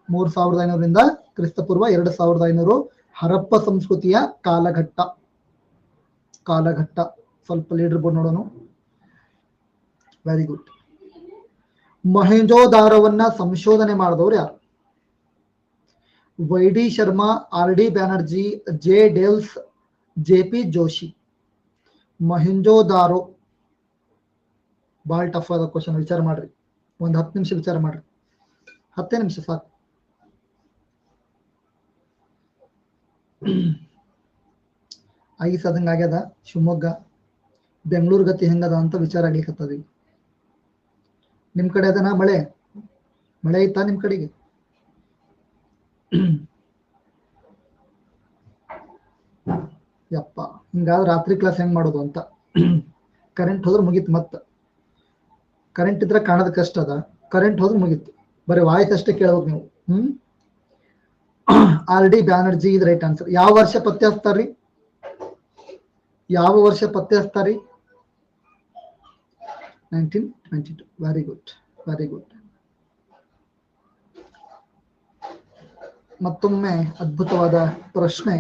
3500ರಿಂದ ಕ್ರಿಸ್ತಪೂರ್ವ 2500 ಹರಪ್ಪ ಸಂಸ್ಕೃತಿಯ ಕಾಲಘಟ್ಟ. ಸ್ವಲ್ಪ ಲೀಡರ್ ಬೋರ್ಡ್ ನೋಡೋಣ. Very good. ಮೊಹೆಂಜೋದಾರವನ್ನ ಸಂಶೋಧನೆ ಮಾಡಿದವರು ಯಾರು? YD Sharma, RD Banerjee, J ಡೇಲ್ಸ್, JP Joshi. ಮೊಹೆಂಜೋದಾರೋ ಬಹಳ ಟಫ್ ಆದ ಕ್ವಶನ್, ವಿಚಾರ ಮಾಡ್ರಿ. ಒಂದು 10 ನಿಮಿಷ ವಿಚಾರ ಮಾಡ್ರಿ, 10 ನಿಮಿಷ ಸಾಕು. ಐಸ್ ಅದಂಗ ಆಗ್ಯದ ಶಿವಮೊಗ್ಗ, ಬೆಂಗಳೂರು ಗತಿ ಹೆಂಗದ ಅಂತ ವಿಚಾರ ಆಗ್ಲಿಕ್ಕತ್ತದ. ನಿಮ್ ಕಡೆ ಅದನ ಮಳೆ ಐತಾ ನಿಮ್ ಕಡೆಗೆ? ಯಪ್ಪ, ಹಿಂಗಾದ್ರೆ ರಾತ್ರಿ ಕ್ಲಾಸ್ ಹೆಂಗ್ ಮಾಡೋದು ಅಂತ. ಕರೆಂಟ್ ಹೋದ್ರೆ ಮುಗೀತು. ಮತ್ತ ಕರೆಂಟ್ ಇದ್ರೆ ಕಾಣೋದ್ ಕಷ್ಟ ಅದ, ಕರೆಂಟ್ ಹೋದ್ರೆ ಮುಗೀತು. ಬರೀ ವಾಯ್ಸ್ ಅಷ್ಟೇ ಕೇಳ್ಬೇಕು ನೀವು. RD ಬ್ಯಾನರ್ಜಿ ಇದು ರೈಟ್ ಆನ್ಸರ್. ಯಾವ ವರ್ಷ ಪತ್ತೆ ಹಚ್ತಾರ್ರಿ? 1922. Very good. ಮತ್ತೊಮ್ಮೆ ಅದ್ಭುತವಾದ ಪ್ರಶ್ನೆ.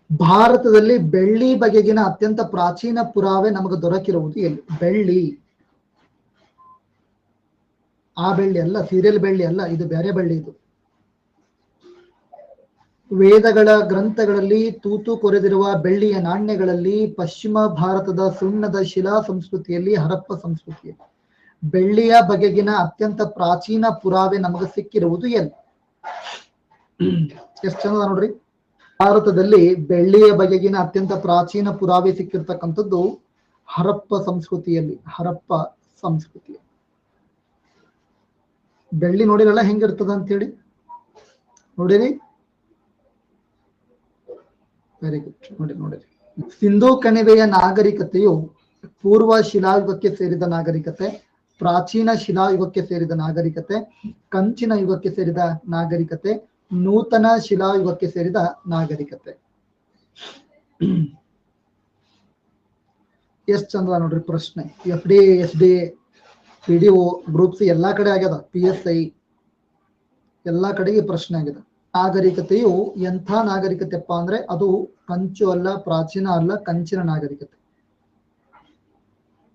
ಭಾರತದಲ್ಲಿ ಬೆಳ್ಳಿ ಬಗೆಗಿನ ಅತ್ಯಂತ ಪ್ರಾಚೀನ ಪುರಾವೆ ನಮಗೆ ದೊರಕಿರುವುದು ಎಲ್ಲಿ? ಬೆಳ್ಳಿ, ಆ ಬೆಳ್ಳಿ ಅಲ್ಲ, ಸೀರಿಯಲ್ ಬೆಳ್ಳಿ ಅಲ್ಲ, ಇದು ಬೇರೆ ಬೆಳ್ಳಿ. ಇದು ವೇದಗಳ ಗ್ರಂಥಗಳಲ್ಲಿ ತೂತು ಕೊರೆದಿರುವ ಬೆಳ್ಳಿಯ ನಾಣ್ಯಗಳಲ್ಲಿ, ಪಶ್ಚಿಮ ಭಾರತದ ಸುಣ್ಣದ ಶಿಲಾ ಸಂಸ್ಕೃತಿಯಲ್ಲಿ, ಹರಪ್ಪ ಸಂಸ್ಕೃತಿಯಲ್ಲಿ ಬೆಳ್ಳಿಯ ಬಗೆಗಿನ ಅತ್ಯಂತ ಪ್ರಾಚೀನ ಪುರಾವೆ ನಮಗೆ ಸಿಕ್ಕಿರುವುದು ಎಲ್ಲಿ? ಎಷ್ಟು ಚಂದ ನೋಡ್ರಿ. ಭಾರತದಲ್ಲಿ ಬೆಳ್ಳಿಯ ಬಗೆಗಿನ ಅತ್ಯಂತ ಪ್ರಾಚೀನ ಪುರಾವೆ ಸಿಕ್ಕಿರ್ತಕ್ಕಂಥದ್ದು ಹರಪ್ಪ ಸಂಸ್ಕೃತಿಯಲ್ಲಿ. ಹರಪ್ಪ ಸಂಸ್ಕೃತಿ ಬೆಳ್ಳಿ ನೋಡಿರಲ್ಲ ಹೆಂಗಿರ್ತದ ಅಂತ ಹೇಳಿ, ನೋಡಿರಿ? ವೆರಿ ಗುಡ್, ನೋಡಿರಿ. ಸಿಂಧೂ ಕಣಿವೆಯ ನಾಗರಿಕತೆಯು ಪೂರ್ವ ಶಿಲಾಯುಗಕ್ಕೆ ಸೇರಿದ ನಾಗರಿಕತೆ, ಪ್ರಾಚೀನ ಶಿಲಾಯುಗಕ್ಕೆ ಸೇರಿದ ನಾಗರಿಕತೆ, ಕಂಚಿನ ಯುಗಕ್ಕೆ ಸೇರಿದ ನಾಗರಿಕತೆ, ನೂತನ ಶಿಲಾಯುಗಕ್ಕೆ ಸೇರಿದ ನಾಗರಿಕತೆ. ಎಷ್ಟ್ ಚಂದ ನೋಡ್ರಿ ಪ್ರಶ್ನೆ. FD SD PDO ಗ್ರೂಪ್ಸ್ ಎಲ್ಲಾ ಕಡೆ ಆಗ್ಯದ, PSI ಎಲ್ಲಾ ಕಡೆಗೆ ಪ್ರಶ್ನೆ ಆಗಿದೆ. ನಾಗರಿಕತೆಯು ಎಂಥ ನಾಗರಿಕತೆಪ್ಪ ಅಂದ್ರೆ ಅದು ಕಂಚು ಅಲ್ಲ, ಪ್ರಾಚೀನ ಅಲ್ಲ, ಕಂಚಿನ ನಾಗರಿಕತೆ.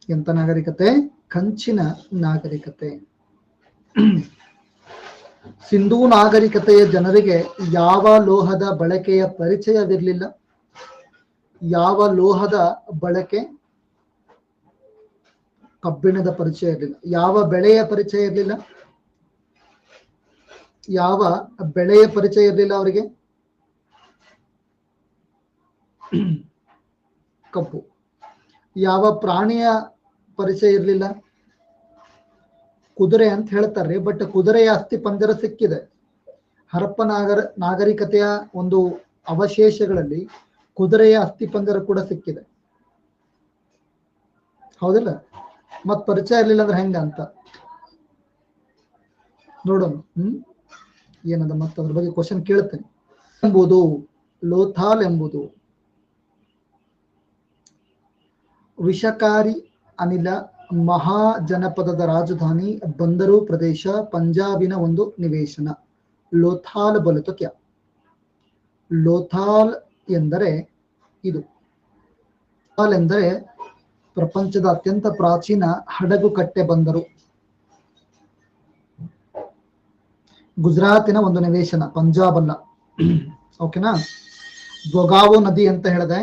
ಎಂಥ ನಾಗರಿಕತೆ? ಕಂಚಿನ ನಾಗರಿಕತೆ. ಸಿಂಧೂ ನಾಗರಿಕತೆಯ ಜನರಿಗೆ ಯಾವ ಲೋಹದ ಬಳಕೆಯ ಪರಿಚಯವಿರಲಿಲ್ಲ. ಯಾವ ಲೋಹದ ಬಳಕೆ? ಕಬ್ಬಿಣದ ಪರಿಚಯ ಇರಲಿಲ್ಲ. ಯಾವ ಬೆಳೆಯ ಪರಿಚಯ ಇರಲಿಲ್ಲ? ಯಾವ ಬೆಳೆಯ ಪರಿಚಯ ಇರಲಿಲ್ಲ ಅವರಿಗೆ? ಕಬ್ಬು. ಯಾವ ಪ್ರಾಣಿಯ ಪರಿಚಯ ಇರಲಿಲ್ಲ? ಕುದುರೆ ಅಂತ ಹೇಳ್ತಾರೆ, ಬಟ್ ಕುದುರೆಯ ಅಸ್ಥಿ ಪಂಜರ ಸಿಕ್ಕಿದೆ. ಹರಪ್ಪ ನಾಗರಿಕತೆಯ ಒಂದು ಅವಶೇಷಗಳಲ್ಲಿ ಕುದುರೆಯ ಅಸ್ಥಿ ಪಂಜರ ಕೂಡ ಸಿಕ್ಕಿದೆ, ಹೌದಿಲ್ಲ? ಮತ್ ಪರಿಚಯ ಇರ್ಲಿಲ್ಲ ಅಂದ್ರೆ ಹೆಂಗ ಅಂತ ನೋಡೋಣ. ಏನದ ಮತ್ತೆ ಅದ್ರ ಬಗ್ಗೆ ಕ್ವಶನ್ ಕೇಳ್ತೇನೆ. ಎಂಬುದು ಲೋಥಾಲ್ ಎಂಬುದು ವಿಷಕಾರಿ ಅನಿಲ ಮಹಾಜನಪದದ ರಾಜಧಾನಿ, ಬಂದರು ಪ್ರದೇಶ, ಪಂಜಾಬಿನ ಒಂದು ನಿವೇಶನ. ಲೋಥಾಲ್ ಬೋಲೆ ಕ್ಯಾ? ಲೋಥಾಲ್ ಎಂದರೆ ಇದು. ಲೋಥಾಲ್ ಎಂದರೆ ಪ್ರಪಂಚದ ಅತ್ಯಂತ ಪ್ರಾಚೀನ ಹಡಗು ಕಟ್ಟೆ ಬಂದರು. ಗುಜರಾತಿನ ಒಂದು ನಿವೇಶನ, ಪಂಜಾಬ್ ಅಲ್ಲ. ಓಕೆನಾ? ಬೊಗಾವೋ ನದಿ ಅಂತ ಹೇಳಿದೆ,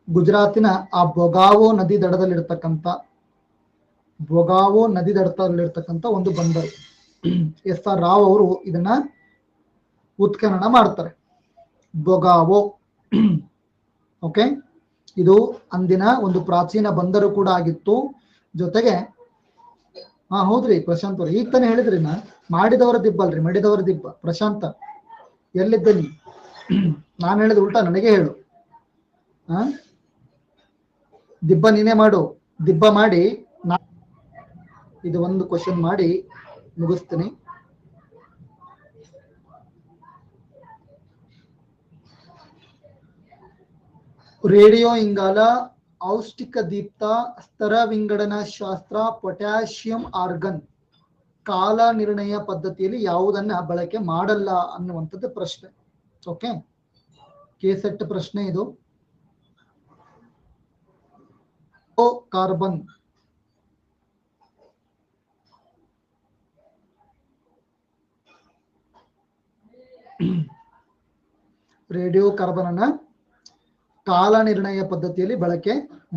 ಗುಜರಾತಿನ ಆ ಬೊಗಾವೋ ನದಿ ದಡದಲ್ಲಿರ್ತಕ್ಕಂಥ ಒಂದು ಬಂದರು. SR ರಾವ್ ಅವರು ಇದನ್ನ ಉತ್ಖನನ ಮಾಡ್ತಾರೆ. ಬೊಗಾವೋ. ಓಕೆ, ಇದು ಅಂದಿನ ಒಂದು ಪ್ರಾಚೀನ ಬಂದರು ಕೂಡ ಆಗಿತ್ತು. ಜೊತೆಗೆ ಹೌದ್ರಿ ಪ್ರಶಾಂತ್ ಅವ್ರು ಈಗ ತಾನೇ ಹೇಳಿದ್ರಿ, ಮಾಡಿದವರ ದಿಬ್ಬಲ್ರಿ, ಮಡಿದವರ ದಿಬ್ಬ. ಪ್ರಶಾಂತ ಎಲ್ಲಿದ್ದೆ ನೀ? ನಾನು ಹೇಳಿದ ಉಲ್ಟಾ ನನಗೆ ಹೇಳು. ದಿಬ್ಬ ನೀನೇ ಮಾಡು. ದಿಬ್ಬ ಮಾಡಿ ಇದು ಒಂದು ಕ್ವಶನ್ ಮಾಡಿ ಮುಗಿಸ್ತೀನಿ. ರೇಡಿಯೋ ಇಂಗಾಲ, ಔಷ್ಟಿಕ ದೀಪ್ತ, ಸ್ತರ ವಿಂಗಡನಾ ಶಾಸ್ತ್ರ, ಪೊಟ್ಯಾಷಿಯಂ ಆರ್ಗನ್ ಕಾಲ ನಿರ್ಣಯ ಪದ್ಧತಿಯಲ್ಲಿ ಯಾವುದನ್ನ ಬಳಕೆ ಮಾಡಲ್ಲ ಅನ್ನುವಂಥದ್ದು ಪ್ರಶ್ನೆ. ಓಕೆ, ಕೆಸೆಟ್ ಪ್ರಶ್ನೆ ಇದು. ಕಾರ್ಬನ್, ರೇಡಿಯೋ ಕಾರ್ಬನ್ ಅನ್ನ ಕಾಲ ನಿರ್ಣಯ ಪದ್ಧತಿಯಲ್ಲಿ ಬಳಕೆ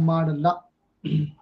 ಮಾಡಲ್ಲ.